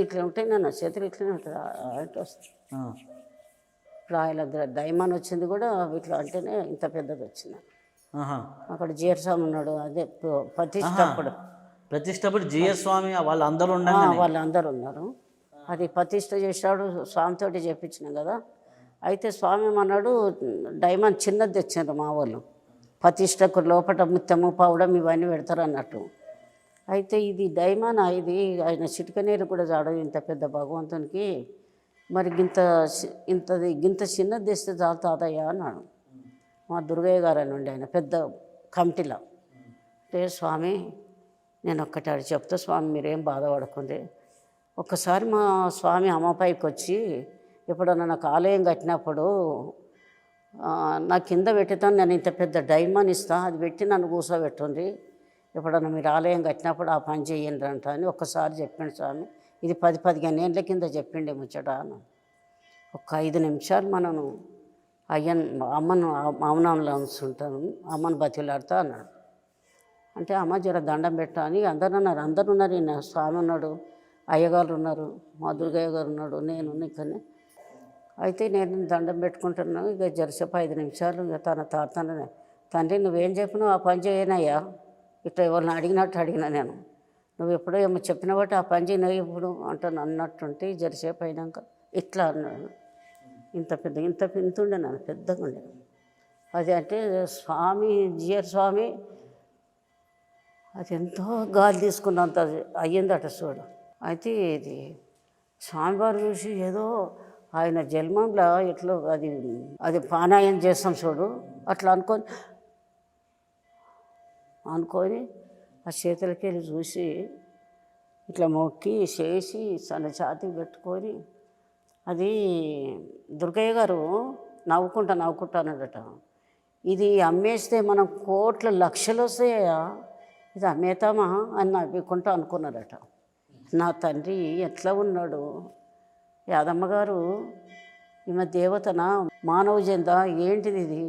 ఇట్లా ఉంటాయి నాన్న, చేతులు ఇట్లనే ఉంటుంది అంటే వస్తుంది. ఇప్పుడు ఆయన డైమండ్ వచ్చింది కూడా ఇట్లా అంటేనే ఇంత పెద్దది వచ్చింది. అక్కడ జిఆర్ స్వామి ఉన్నాడు, అదే ప్రతిష్టప్పుడు జిఆర్ స్వామి వాళ్ళందరూ ఉన్నారు. వాళ్ళందరూ ఉన్నారు. అది ప్రతిష్ట చేశాడు, స్వామితోటి చెప్పించినాం కదా. అయితే స్వామి ఏమన్నాడు, డైమండ్ చిన్నది తెచ్చారు మా వాళ్ళు, ప్రతిష్టకు లోపల ముత్యము పౌడం ఇవన్నీ పెడతారు అన్నట్టు. అయితే ఇది డైమండ్, ఇది ఆయన చిటికనీరు కూడా జాడదు ఇంత పెద్ద భగవంతునికి, మరి గింత చిన్నది తెస్తే చాలు తాతయ్య అన్నాడు. మా దుర్గయ్య గారు అని ఉండే ఆయన పెద్ద కమిటీలో. అంటే స్వామి నేను ఒక్కటి అడిగి చెప్తా స్వామి, మీరేం బాధపడకండి. ఒక్కసారి మా స్వామి అమ్మపైకి వచ్చి, ఎప్పుడన్నా నాకు ఆలయం కట్టినప్పుడు నా కింద పెట్టుతాను, నేను ఇంత పెద్ద డైమండ్ ఇస్తా, అది పెట్టి నన్ను కూర్చోబెట్టుండ్రి, ఎప్పుడన్నా మీరు ఆలయం కట్టినప్పుడు ఆ పని చేయండి అంట అని ఒక్కసారి చెప్పిండు స్వామి. ఇది 10-15 ఏళ్ళ కింద చెప్పిండే ముచ్చట అని. ఒక 5 నిమిషాలు మనను అమ్మను మౌనంలో ఉంచుంటాను, అమ్మను బతిలాడుతా అన్నాడు. అంటే అమ్మ జర దండం పెట్టా అని అందరు ఉన్నారు, ఈయన స్వామి ఉన్నాడు, అయ్యగారు ఉన్నారు, మా దుర్గయ్య గారు ఉన్నాడు, నేను ఇక్కడనే. అయితే నేను దండం పెట్టుకుంటున్నాను. ఇక జరసేపు 5 నిమిషాలు ఇక తన తండ్రి నువ్వేం చెప్పినావు ఆ పని చేయనయ్యా, ఇట్లా ఎవరిని అడిగినట్టు అడిగినా నేను, నువ్వు ఎప్పుడో ఏమో చెప్పిన బట్టి ఆ పని చేయను ఇప్పుడు అంటాను అన్నట్టుంటే జరసేపు అయినాక ఇట్లా అన్నాడు. ఇంత ఉండే నన్ను పెద్దగా ఉండే. అది అంటే స్వామి జిఆర్ స్వామి అది ఎంతో గాలి తీసుకున్నంత అయ్యిందట చూడు. అయితే ఇది స్వామివారు చూసి ఏదో ఆయన జన్మంలో ఎట్లా అది పానాయం చేస్తాం చూడు, అట్లా అనుకొని ఆ చేతులకి వెళ్ళి చూసి ఇట్లా మొక్కి చేసి తన ఛాతీ పెట్టుకొని, అది దుర్గయ్య గారు నవ్వుకుంటా అన్నాడట, ఇది అమ్మేస్తే మనం కోట్ల లక్షలు వస్తాయా, ఇది అమ్మేతామా అని నవ్వుకుంటా అనుకున్నారట. నా తండ్రి ఎట్లా ఉన్నాడు, యాదమ్మ గారు ఈమె దేవతన మానవ జంత ఏంటిది ఇది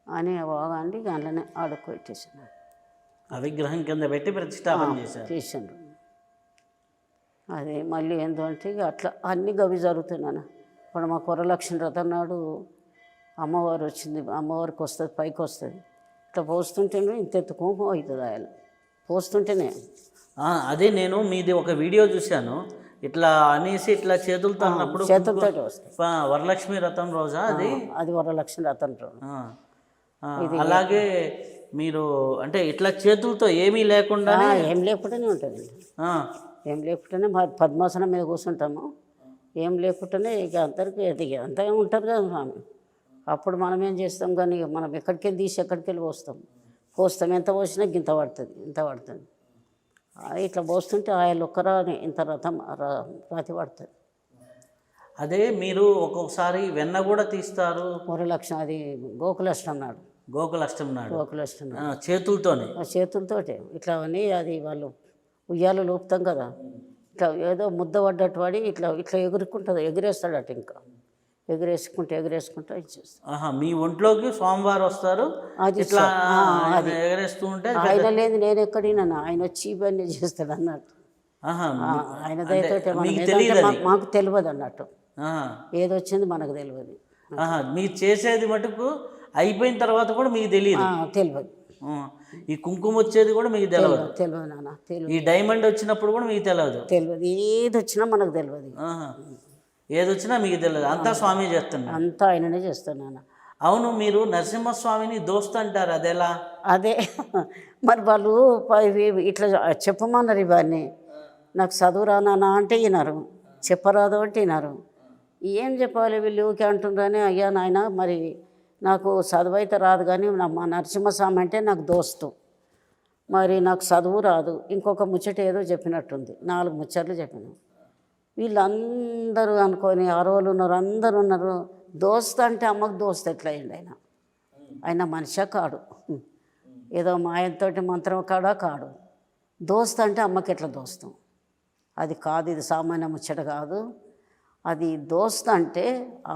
అని వాగండి అందులోనే ఆడుకోట్టేసాను. విగ్రహం కింద పెట్టి ప్రతిష్టాపన చేశాను. అదే మళ్ళీ ఏంటంటే ఇక అట్లా అన్ని గవి జరుగుతున్నాను. ఇప్పుడు మా వరలక్ష్మి వ్రతం నాడు అమ్మవారు వచ్చింది, అమ్మవారికి వస్తుంది, పైకి వస్తుంది, ఇట్లా పోస్తుంటేనే ఇంత ఎత్తుకోపం అవుతుంది ఆయన పోస్తుంటేనే. అదే నేను మీది ఒక వీడియో చూశాను, ఇట్లా అనేసి ఇట్లా చేతులతో అన్నప్పుడు చేతులతో వస్తాయి. వరలక్ష్మి వ్రతం రోజా అది వరలక్ష్మి వ్రతం రోజు. అలాగే మీరు అంటే ఇట్లా చేతులతో ఏమీ లేకుండా ఏం లేకుండానే ఉంటుంది, ఏం లేకుండానే పద్మాసనం మీద కూర్చుంటాము, ఏం లేకుండానే ఇక అందరికీ అది అంతా ఉంటారు కదా స్వామి. అప్పుడు మనం ఏం చేస్తాం కానీ మనం ఎక్కడికి వెళ్ళి తీసి ఎక్కడికి వెళ్ళి పోస్తాం ఎంత పోసినా ఇంత పడుతుంది ఇట్లా పోస్తుంటే ఆయన ఒక్కరాని ఇంత రాతి పడుతుంది. అదే మీరు ఒక్కొక్కసారి వెన్న కూడా తీస్తారు. వరలక్ష్మి అది గోకులాష్టం నాడు చేతులతోటే ఇట్లా అని అది వాళ్ళు ఉయ్యాలు లూపుతాం కదా, ఇట్లా ఏదో ముద్ద పడ్డట్టు వాడి ఇట్లా ఎగురుకుంటుంది, ఎగిరేస్తాడట, ఇంకా ఎగిరేసుకుంటా ఇచ్చేస్తాం. మీ ఒంట్లోకి స్వామివారు వస్తారు, అది ఇట్లా అది ఎగరేస్తూ ఉంటే ఆయన లేదు నేను ఎక్కడినా ఆయన వచ్చి ఇవన్నీ చేస్తాడు అన్నట్టు. ఆయన దయతో మాకు తెలియదు అన్నట్టు, ఏదొచ్చింది మనకు తెలియదు. మీరు చేసేది మటుకు అయిపోయిన తర్వాత కూడా మీకు తెలియదు. ఈ కుంకుమ వచ్చేది కూడా మీకు తెలియదు నాన్న, ఈ డైమండ్ వచ్చినప్పుడు కూడా మీకు తెలియదు. ఏది వచ్చినా మనకు తెలియదు, ఏది వచ్చినా మీకు తెలియదు, అంతా స్వామి చేస్తున్నారు, అంతా ఆయననే చేస్తున్నాను. అవును, మీరు నరసింహస్వామిని దోస్తు అంటారు, అదెలా? అదే మరి వాళ్ళు ఇట్లా చెప్పమన్నారు ఇవన్నీ, నాకు చదువు రానా అంటే వినరు, చెప్పరాదు అంటే వినరు, ఏం చెప్పాలి వీళ్ళు ఊకే అంటుండ్రని. అయ్యా నాయన మరి నాకు చదువు అయితే రాదు కానీ మా నరసింహస్వామి అంటే నాకు దోస్తు, మరి నాకు చదువు రాదు, ఇంకొక ముచ్చట ఏదో చెప్పినట్టుంది, 4 ముచ్చట్లు చెప్పినాను. వీళ్ళందరూ అనుకొని ఆరోళ్ళు ఉన్నారు, అందరూ ఉన్నారు. దోస్త్ అంటే అమ్మకు దోస్త్ ఎట్లా అయ్యండి ఆయన మనిషి కాడు, ఏదో మాయంతోటి మంత్రం కాడు. దోస్త్ అంటే అమ్మకి ఎట్లా దోస్తాం, అది కాదు, ఇది సామాన్య ముచ్చట కాదు. అది దోస్త్ అంటే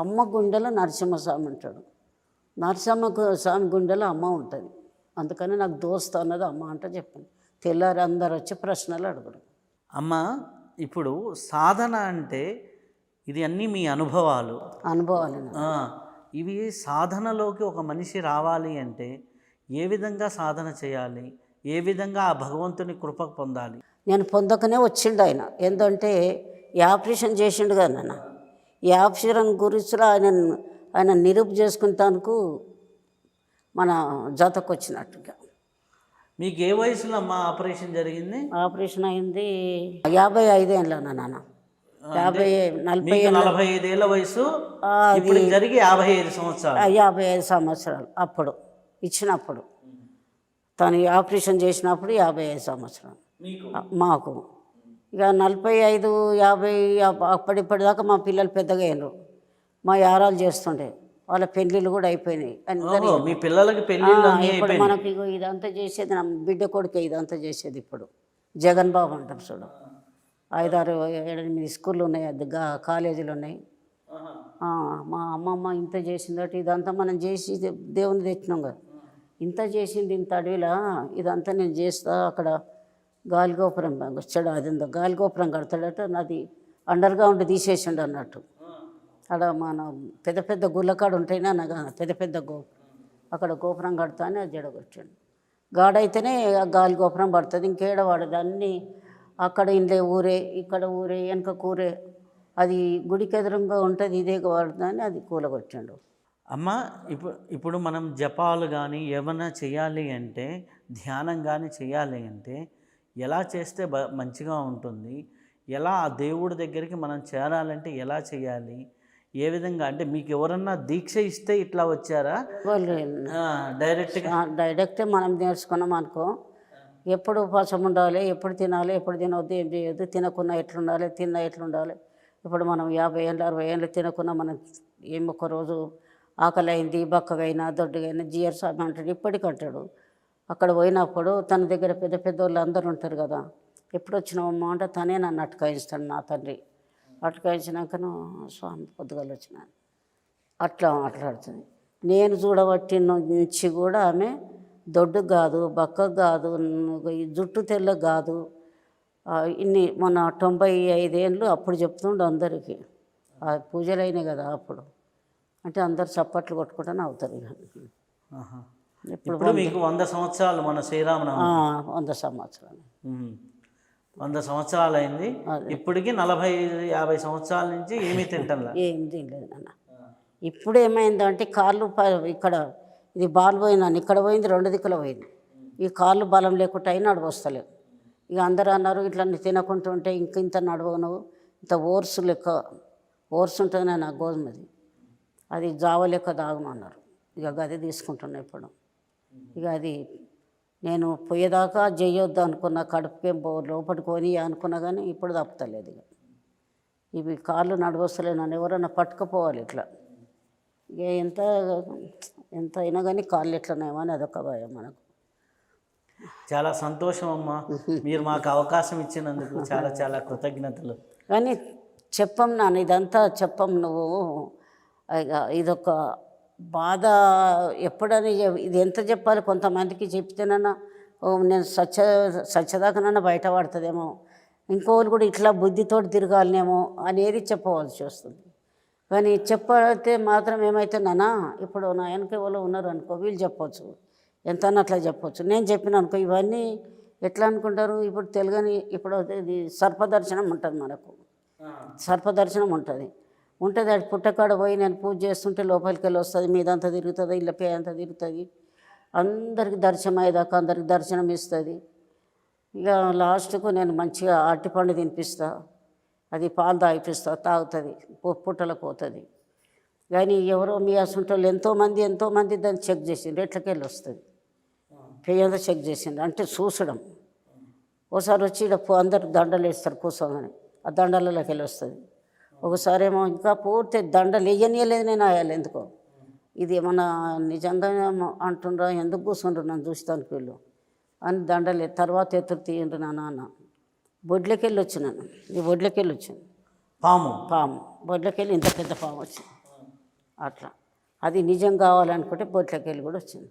అమ్మ గుండెలో నరసింహస్వామి ఉంటాడు, నరసింహస్వామి గుండెలో అమ్మ ఉంటుంది, అందుకని నాకు దోస్త్ అన్నది అమ్మ అంటే చెప్పాను. తెల్లారి అందరు వచ్చి ప్రశ్నలు అడగడం. అమ్మ ఇప్పుడు సాధన అంటే ఇది అన్నీ మీ అనుభవాలు. ఇవి సాధనలోకి ఒక మనిషి రావాలి అంటే ఏ విధంగా సాధన చేయాలి, ఏ విధంగా ఆ భగవంతుని కృప పొందాలి? నేను పొందకనే వచ్చిండు ఆయన. ఏంటంటే ఈ ఆపరేషన్ చేసిండు కదా నాన్న. ఈ ఆపరేషన్ గురించి ఆయన నిరూపు చేసుకుంటానికి మన జతకు వచ్చినట్టుగా. మీకు ఏ వయసులో అమ్మా ఆపరేషన్ జరిగింది? ఆపరేషన్ అయింది 55 ఏళ్ళ నాన్న. 40 45 ఏళ్ళ వయసు, ఇప్పుడు జరిగి 55 సంవత్సరాలు. 55 సంవత్సరాలు అప్పుడు ఇచ్చినప్పుడు, తను ఆపరేషన్ చేసినప్పుడు 55 సంవత్సరాలు మాకు. ఇక 45, 50 అప్పటిప్పటిదాకా మా పిల్లలు పెద్దగా అయినారు. మా యారాలు చేస్తుండే, వాళ్ళ పెళ్ళిళ్ళు కూడా అయిపోయినాయి. అందరూ మీ పిల్లలకి పెళ్ళిళ్ళు ఇప్పుడు మనకి ఇదంతా చేసేది నా బిడ్డ కొడుకే ఇదంతా చేసేది. ఇప్పుడు జగన్ బాబు అంటారు చూడు, 5, 6, 7, 8 స్కూళ్ళు ఉన్నాయి, అది కాలేజీలు ఉన్నాయి. మా అమ్మమ్మ ఇంత చేసిందట. ఇదంతా మనం చేసి దేవుని తెచ్చినాం కదా, ఇంత చేసింది ఇంత అడవిలా, ఇదంతా నేను చేస్తా. అక్కడ గాలిగోపురం వచ్చాడు, అది గాలిగోపురం కడతాడట. నాది అండర్ గ్రౌండ్ తీసేసిండు అన్నట్టు. అక్కడ మన పెద్ద పెద్ద గుళ్ళకాడు ఉంటాయినా నాకు పెద్ద పెద్ద అక్కడ గోపురం కడతా అని అది జడగొచ్చాడు. గాడైతేనే ఆ గాలి గోపురం పడుతుంది, ఇంకేడ పడదు. అన్నీ అక్కడ ఇంట్లో ఊరే, ఇక్కడ ఊరే, వెనక కూరే, అది గుడికి ఎదురుగా ఉంటుంది, ఇదే పడుతుందని అది కూలగొచ్చాడు. అమ్మ, ఇప్పుడు మనం జపాలు కానీ ఏమైనా చేయాలి అంటే, ధ్యానం కానీ చేయాలి అంటే ఎలా చేస్తే మంచిగా ఉంటుంది? ఎలా ఆ దేవుడి దగ్గరికి మనం చేరాలంటే ఎలా చేయాలి? ఏ విధంగా అంటే మీకు ఎవరన్నా దీక్ష ఇస్తే ఇట్లా వచ్చారా? వాళ్ళు డైరెక్టే మనం నేర్చుకున్నాం అనుకో. ఎప్పుడు ఉపవాసం ఉండాలి, ఎప్పుడు తినాలి, ఎప్పుడు తినవద్దు, ఏం చేయొద్దు, తినకున్నా ఎట్లుండాలి, తిన్నా ఎట్లుండాలి. ఇప్పుడు మనం 50 ఏళ్ళు 60 ఏళ్ళు తినకున్నా మనం ఏం ఒక్కరోజు ఆకలి అయింది, బక్కగైనా దొడ్డుగైనా జిఆర్ స్వామి అంటాడు, ఇప్పటికంటాడు. అక్కడ పోయినప్పుడు తన దగ్గర పెద్ద పెద్ద వాళ్ళు అందరూ ఉంటారు కదా. ఎప్పుడు వచ్చినావమ్మా అంటే తనే నన్ను అటకాయిస్తాడు, నా తండ్రి. అటకాయించినాకను స్వామి పొద్దుగాలు వచ్చినాను అట్లా మాట్లాడుతుంది. నేను చూడబట్టి నుంచి కూడా ఆమె దొడ్డు కాదు, బక్క కాదు, జుట్టు తెల్ల కాదు. ఇన్ని మొన్న 95 ఏళ్ళు అప్పుడు చెప్తుండే అందరికీ. ఆ పూజలు అయినాయి కదా అప్పుడు, అంటే అందరు చప్పట్లు కొట్టుకుంటూనే అవుతారు. ఇప్పుడు మీకు 100 సంవత్సరాలు, మన శ్రీరామనవమి 100 సంవత్సరాలు. 100 సంవత్సరాలు అయింది. ఇప్పటికి 40-50 సంవత్సరాల నుంచి ఏమీ తింటంలా, ఏం తినలేదు నాన్న. ఇప్పుడు ఏమైందంటే కాళ్ళు ఇక్కడ ఇది బాల్ పోయినాను, ఇక్కడ పోయింది, 2 దిక్కులు పోయింది. ఈ కాళ్ళు బలం లేకుండా అయినా నడవస్తలేవు. ఇక అందరూ అన్నారు, ఇట్లా తినకుంటుంటే ఇంత నడవవు నువ్వు, ఇంత ఓర్సు లెక్క ఓర్సు ఉంటుందని నాకు గోధుమది, అది జావ లెక్క దాగమన్నారు. ఇక గది తీసుకుంటున్నా ఇప్పుడు. ఇక అది నేను పోయేదాకా చేయొద్దు అనుకున్న, కడుపుకేం లోపలికి పోని అనుకున్నా కానీ ఇప్పుడు తప్పుతలేదు. ఇక ఇవి కాళ్ళు నడవస్తలే, నన్ను ఎవరైనా పట్టుకుపోవాలి ఇట్లా. ఇక ఎంత అయినా కానీ కాళ్ళు ఎట్లనేమో అని అదొక భయం మనకు. చాలా సంతోషం అమ్మా, మీరు మాకు అవకాశం ఇచ్చినందుకు చాలా చాలా కృతజ్ఞతలు. కానీ చెప్పం నాన్న, ఇదంతా చెప్పం. నువ్వు ఇదొక బాధ ఎప్పుడని ఇది ఎంత చెప్పాలి, కొంతమందికి చెప్తేనన్నా నేను సత్యదాకానన్నా బయట పడుతుందేమో, ఇంకోళ్ళు కూడా ఇట్లా బుద్ధితోటి తిరగాలనేమో అనేది చెప్పవలసి వస్తుంది. కానీ చెప్పతే మాత్రం ఏమవుతుందన్నా, ఇప్పుడు నా వెనక ఎవరో ఉన్నారు అనుకో, వీళ్ళు చెప్పవచ్చు, ఎంతన్నా అట్లా చెప్పవచ్చు. నేను చెప్పిన అనుకో, ఇవన్నీ ఎట్లా అనుకుంటారు. ఇప్పుడు తెలుగని ఇప్పుడు ఇది సర్పదర్శనం ఉంటుంది, మనకు సర్పదర్శనం ఉంటుంది. అది పుట్టకాడ పోయి నేను పూజ చేస్తుంటే లోపలికి వెళ్ళి వస్తుంది, మీదంతా తిరుగుతుంది, ఇళ్ళ పే అంతా తిరుగుతుంది, అందరికి దర్శనం అయ్యేదాకా అందరికి దర్శనం ఇస్తుంది. ఇక లాస్ట్కు నేను మంచిగా అరటిపండు తినిపిస్తా, అది పాలు తాగిపిస్తా, తాగుతుంది, పుట్టలకు పోతుంది. కానీ ఎవరో మీ అసంటోళ్ళు ఎంతోమంది దాన్ని చెక్ చేసిండ్రు, ఎట్లకెళ్ళి వస్తుంది, పేయంతా చెక్ చేసిండ్రు అంటే చూసడం. ఒకసారి వచ్చి ఇక్కడ అందరికి దండలు వేస్తారు కూర్చోమని, ఆ దండలలోకి వెళ్ళి వస్తుంది. ఒకసారి ఏమో ఇంకా పూర్తి దండలు వేయనీయలేదు, నేను ఆయాలి ఎందుకో, ఇది ఏమన్నా నిజంగా అంటుండ్రా, ఎందుకు కూర్చుండ్రు నన్ను చూస్తానికి వీళ్ళు అని దండలే. తర్వాత ఎత్తురు తీయండ్రు నా నాన్న. బొడ్లకెళ్ళి వచ్చినాను, ఈ బొడ్లకెళ్ళి వచ్చింది పాము బొడ్లకెళ్ళి ఇంత పెద్ద పాము వచ్చింది. అట్లా అది నిజం కావాలనుకుంటే బొడ్లకెళ్ళి కూడా వచ్చింది.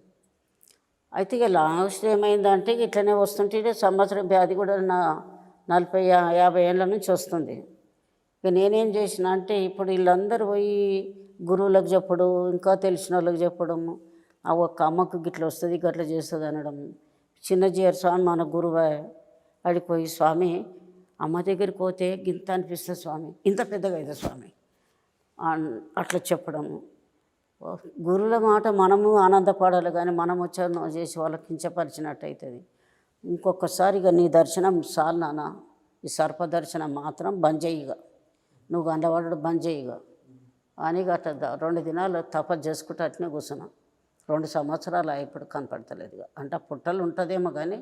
అయితే ఇక లాస్ట్ ఏమైందంటే ఇట్లనే వస్తుంటే సంవత్సరం అది కూడా నా 40-50 ఏళ్ళ నుంచి వస్తుంది. ఇక నేనేం చేసిన అంటే, ఇప్పుడు వీళ్ళందరూ పోయి గురువులకు చెప్పడం, ఇంకా తెలిసిన వాళ్ళకి చెప్పడము, ఆ ఒక్క అమ్మకు గిట్ల వస్తుంది గట్లా చేస్తుంది అనడం. చిన్న జిఆర్ స్వామి మన గురువే, అడిగిపోయి స్వామి అమ్మ దగ్గరికి పోతే గింత అనిపిస్తుంది స్వామి, ఇంత పెద్దగా అవుతుంది స్వామి అట్లా చెప్పడము. గురువుల మాట మనము ఆనందపడాలి, కానీ మనం వచ్చాను చేసి వాళ్ళకి కించపరిచినట్టు అవుతుంది. ఇంకొకసారిగా నీ దర్శనం చాలు నాన్న, ఈ సర్ప దర్శనం మాత్రం బంద్ చేయిగా, నువ్వు గండవాడు బంద్ చేయిగా అని అట్లా 2 దినాలు తపస్సు చేసుకుంటే అట్నే కూర్చున్నాం. 2 సంవత్సరాలు ఇప్పుడు కనపడతలేదు. అంటే పుట్టలు ఉంటుందేమో కానీ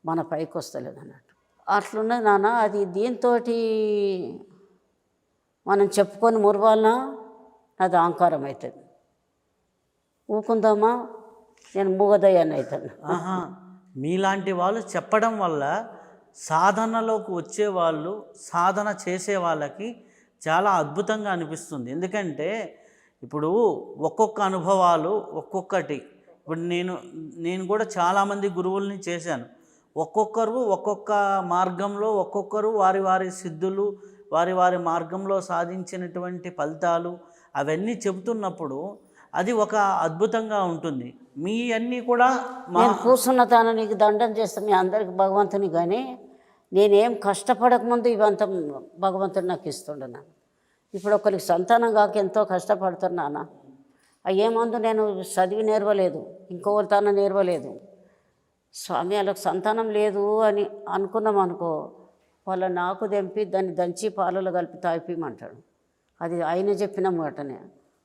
మన పైకి వస్తలేదు అన్నట్టు. అట్లున్నది నాన్న. అది దీంతో మనం చెప్పుకొని మురవాలన్నా అది అహంకారం అవుతుంది. ఊకుందామా నేను మూగదయ్యాన్ని అవుతాను. మీలాంటి వాళ్ళు చెప్పడం వల్ల సాధనలోకి వచ్చే వాళ్ళు, సాధన చేసే వాళ్ళకి చాలా అద్భుతంగా అనిపిస్తుంది. ఎందుకంటే ఇప్పుడు ఒక్కొక్క అనుభవాలు ఒక్కొక్కటి. ఇప్పుడు నేను కూడా చాలామంది గురువుల్ని చేశాను. ఒక్కొక్కరు ఒక్కొక్క మార్గంలో, ఒక్కొక్కరు వారి వారి సిద్ధులు, వారి వారి మార్గంలో సాధించినటువంటి ఫలితాలు అవన్నీ చెబుతున్నప్పుడు అది ఒక అద్భుతంగా ఉంటుంది. మీ అన్నీ కూడా నేను కూర్చున్న తాను నీకు దండం చేస్తాను మీ అందరికి భగవంతుని, కానీ నేనేం కష్టపడకముందు ఇవంతా భగవంతుడు నాకు ఇస్తుండన్నాను. ఇప్పుడు ఒకరికి సంతానం కాక ఎంతో కష్టపడుతున్నానా. ఏమందు నేను చదివి నేర్వలేదు, ఇంకొకరి తాను నేర్వలేదు. స్వామి వాళ్ళకి సంతానం లేదు అని అనుకున్నాం అనుకో, వాళ్ళ నాకు తెంపి దాన్ని దంచి పాలలో కలిపి తాగిపోయమంటాడు. అది ఆయన చెప్పిన మాటనే,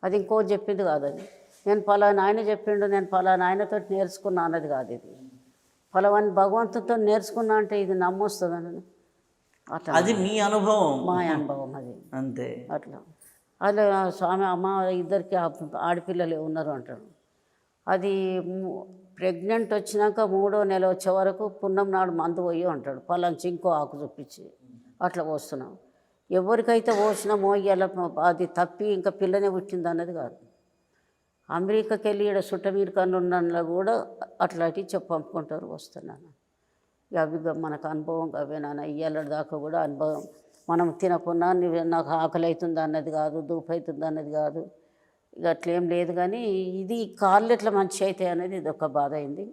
అది ఇంకోటి చెప్పింది కాదు. అది నేను పలానా ఆయన చెప్పిండు, నేను పలానా ఆయనతో నేర్చుకున్నా అన్నది కాదు. ఇది పలాని భగవంతుడితో నేర్చుకున్నా అంటే ఇది నమ్మొస్తుందని అట్లా. అది మీ అనుభవం, మా అనుభవం అది అంతే. అట్లా అలా స్వామి అమ్మ ఇద్దరికి ఆడపిల్లలు ఉన్నారు అంటాడు. అది ప్రెగ్నెంట్ వచ్చినాక 3వ నెల వచ్చే వరకు పున్నం నాడు మందు పోయి అంటాడు. పలాంచి ఇంకో ఆకు చూపించి అట్లా పోస్తున్నాం. ఎవరికైతే పోసినామో ఇలా అది తప్పి ఇంకా పిల్లనే పుట్టింది అన్నది కాదు. అమెరికాకి వెళ్ళి ఇక్కడ సుట్టమీరికన్ను ఉన్న కూడా అట్లాంటివి పంపుకుంటారు వస్తున్నాను. అవి మనకు అనుభవం అవే నాన్న. ఇయ్యాల దాకా కూడా అనుభవం. మనం తినకున్నా నాకు ఆకలి అవుతుంది అన్నది కాదు, దూపు అవుతుంది అన్నది కాదు, ఇక అట్లేం లేదు. కానీ ఇది కాళ్ళు ఎట్లా మంచి అవుతాయి అనేది ఇది ఒక బాధ అయింది.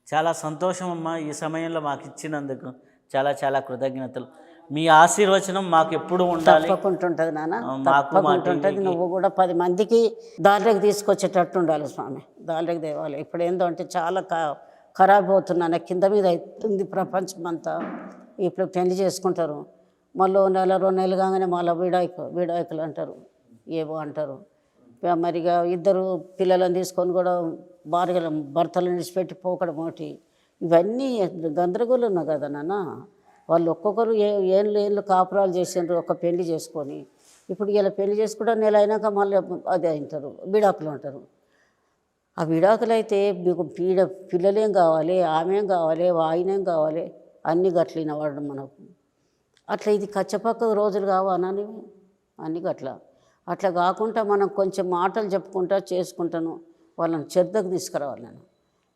చాలా సంతోషం అమ్మా, ఈ సమయంలో మాకు ఇచ్చినందుకు చాలా చాలా కృతజ్ఞతలు. మీ ఆశీర్వచనం మాకు ఎప్పుడు ఉండాలి. తప్పకుంటుంటుంది నాన్న, తప్పకుంటుంటుంది. నువ్వు కూడా 10 మందికి దారిలోకి తీసుకొచ్చేటట్టు ఉండాలి స్వామి, దారిలోకి తేవాలి. ఇప్పుడు ఏందో అంటే చాలా ఖరాబ్ అవుతున్నాను, కింద మీద అవుతుంది ప్రపంచం అంతా. ఇప్పుడు పెళ్లి చేసుకుంటారు, మళ్ళీ 1 నెల 2 నెలలు కాగానే మళ్ళీ విడాకులు అంటారు, ఏవో అంటారు. మరిగా 2 పిల్లలను తీసుకొని కూడా భర్తలను విడిచిపెట్టి పోకడం ఒకటి. ఇవన్నీ గందరగోళం ఉన్నాయి కదా నాన్న. వాళ్ళు ఒక్కొక్కరు ఏళ్ళు కాపురాలు చేసిండ్రు ఒక పెళ్లి చేసుకొని. ఇప్పుడు ఇలా పెళ్లి చేసుకుంటే నెల అయినాక మళ్ళీ అదే అంటారు, విడాకులు అంటారు. ఆ విడాకులు అయితే మీకు పిల్లలేం కావాలి, ఆమెం కావాలి, ఆయనేం కావాలి, అన్నీ గట్లిన వాడు మనకు. అట్లా ఇది కచ్చపక్క రోజులు కావాలని అన్నీ గట్ల. అట్లా కాకుండా మనం కొంచెం మాటలు చెప్పుకుంటా చేసుకుంటాను వాళ్ళని శ్రద్ధకు తీసుకురావాలి. నేను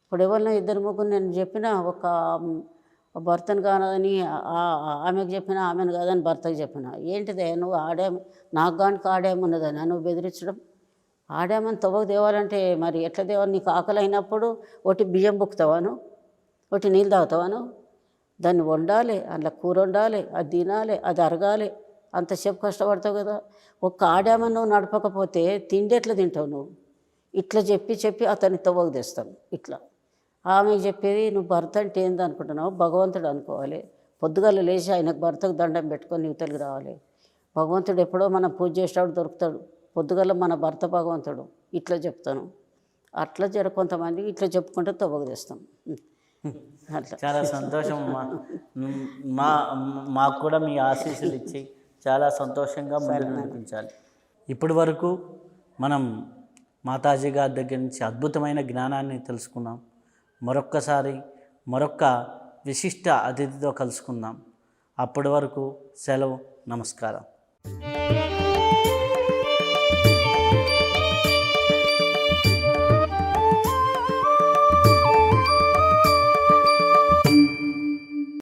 ఇప్పుడు ఎవరినో 2 ముగ్గురు నేను చెప్పిన ఒక భర్తను కాదని ఆమెకు చెప్పిన, ఆమెను కాదని భర్తకు చెప్పిన. ఏంటిదే నువ్వు నాకు గానికి ఆడేమున్నదని నువ్వు బెదిరించడం. ఆడామని తవ్వకు తేవాలంటే మరి ఎట్లా తేవాలి? నీకు ఆకలి అయినప్పుడు ఒకటి బియ్యం బుక్కుతావాను, ఒకటి నీళ్ళు తాగుతావాను. దాన్ని వండాలి, అందులో కూర వండాలి, అది తినాలి, అది అరగాలి, అంతసేపు కష్టపడతావు కదా. ఒక్క ఆడామని నువ్వు నడపకపోతే తిండి ఎట్లా తింటావు నువ్వు? ఇట్లా చెప్పి అతన్ని తవ్వకు తెస్తాను. ఇట్లా ఆమెకు చెప్పేది, నువ్వు భర్త అంటే ఏంది అనుకుంటున్నావు? భగవంతుడు అనుకోవాలి. పొద్దుగాల లేచి ఆయనకు భర్తకు దండం పెట్టుకొని యువతలకి రావాలి. భగవంతుడు ఎప్పుడో మనం పూజ చేసేవాడు దొరుకుతాడు, పొద్దుగాల మన భర్త భగవంతుడు. ఇట్లా చెప్తాను. అట్లా కొంతమంది ఇట్లా చెప్పుకుంటే తవ్వకు తెస్తాం. అట్లా చాలా సంతోషం అమ్మా. మాకు కూడా మీ ఆశీస్సులు ఇచ్చి చాలా సంతోషంగా ముందుకు నడిపించాలి. ఇప్పటి వరకు మనం మాతాజీ గారి దగ్గర నుంచి అద్భుతమైన జ్ఞానాన్ని తెలుసుకున్నాం. మరొక్కసారి మరొక్క విశిష్ట అతిథితో కలుసుకుందాం. అప్పటి వరకు సెలవు, నమస్కారం.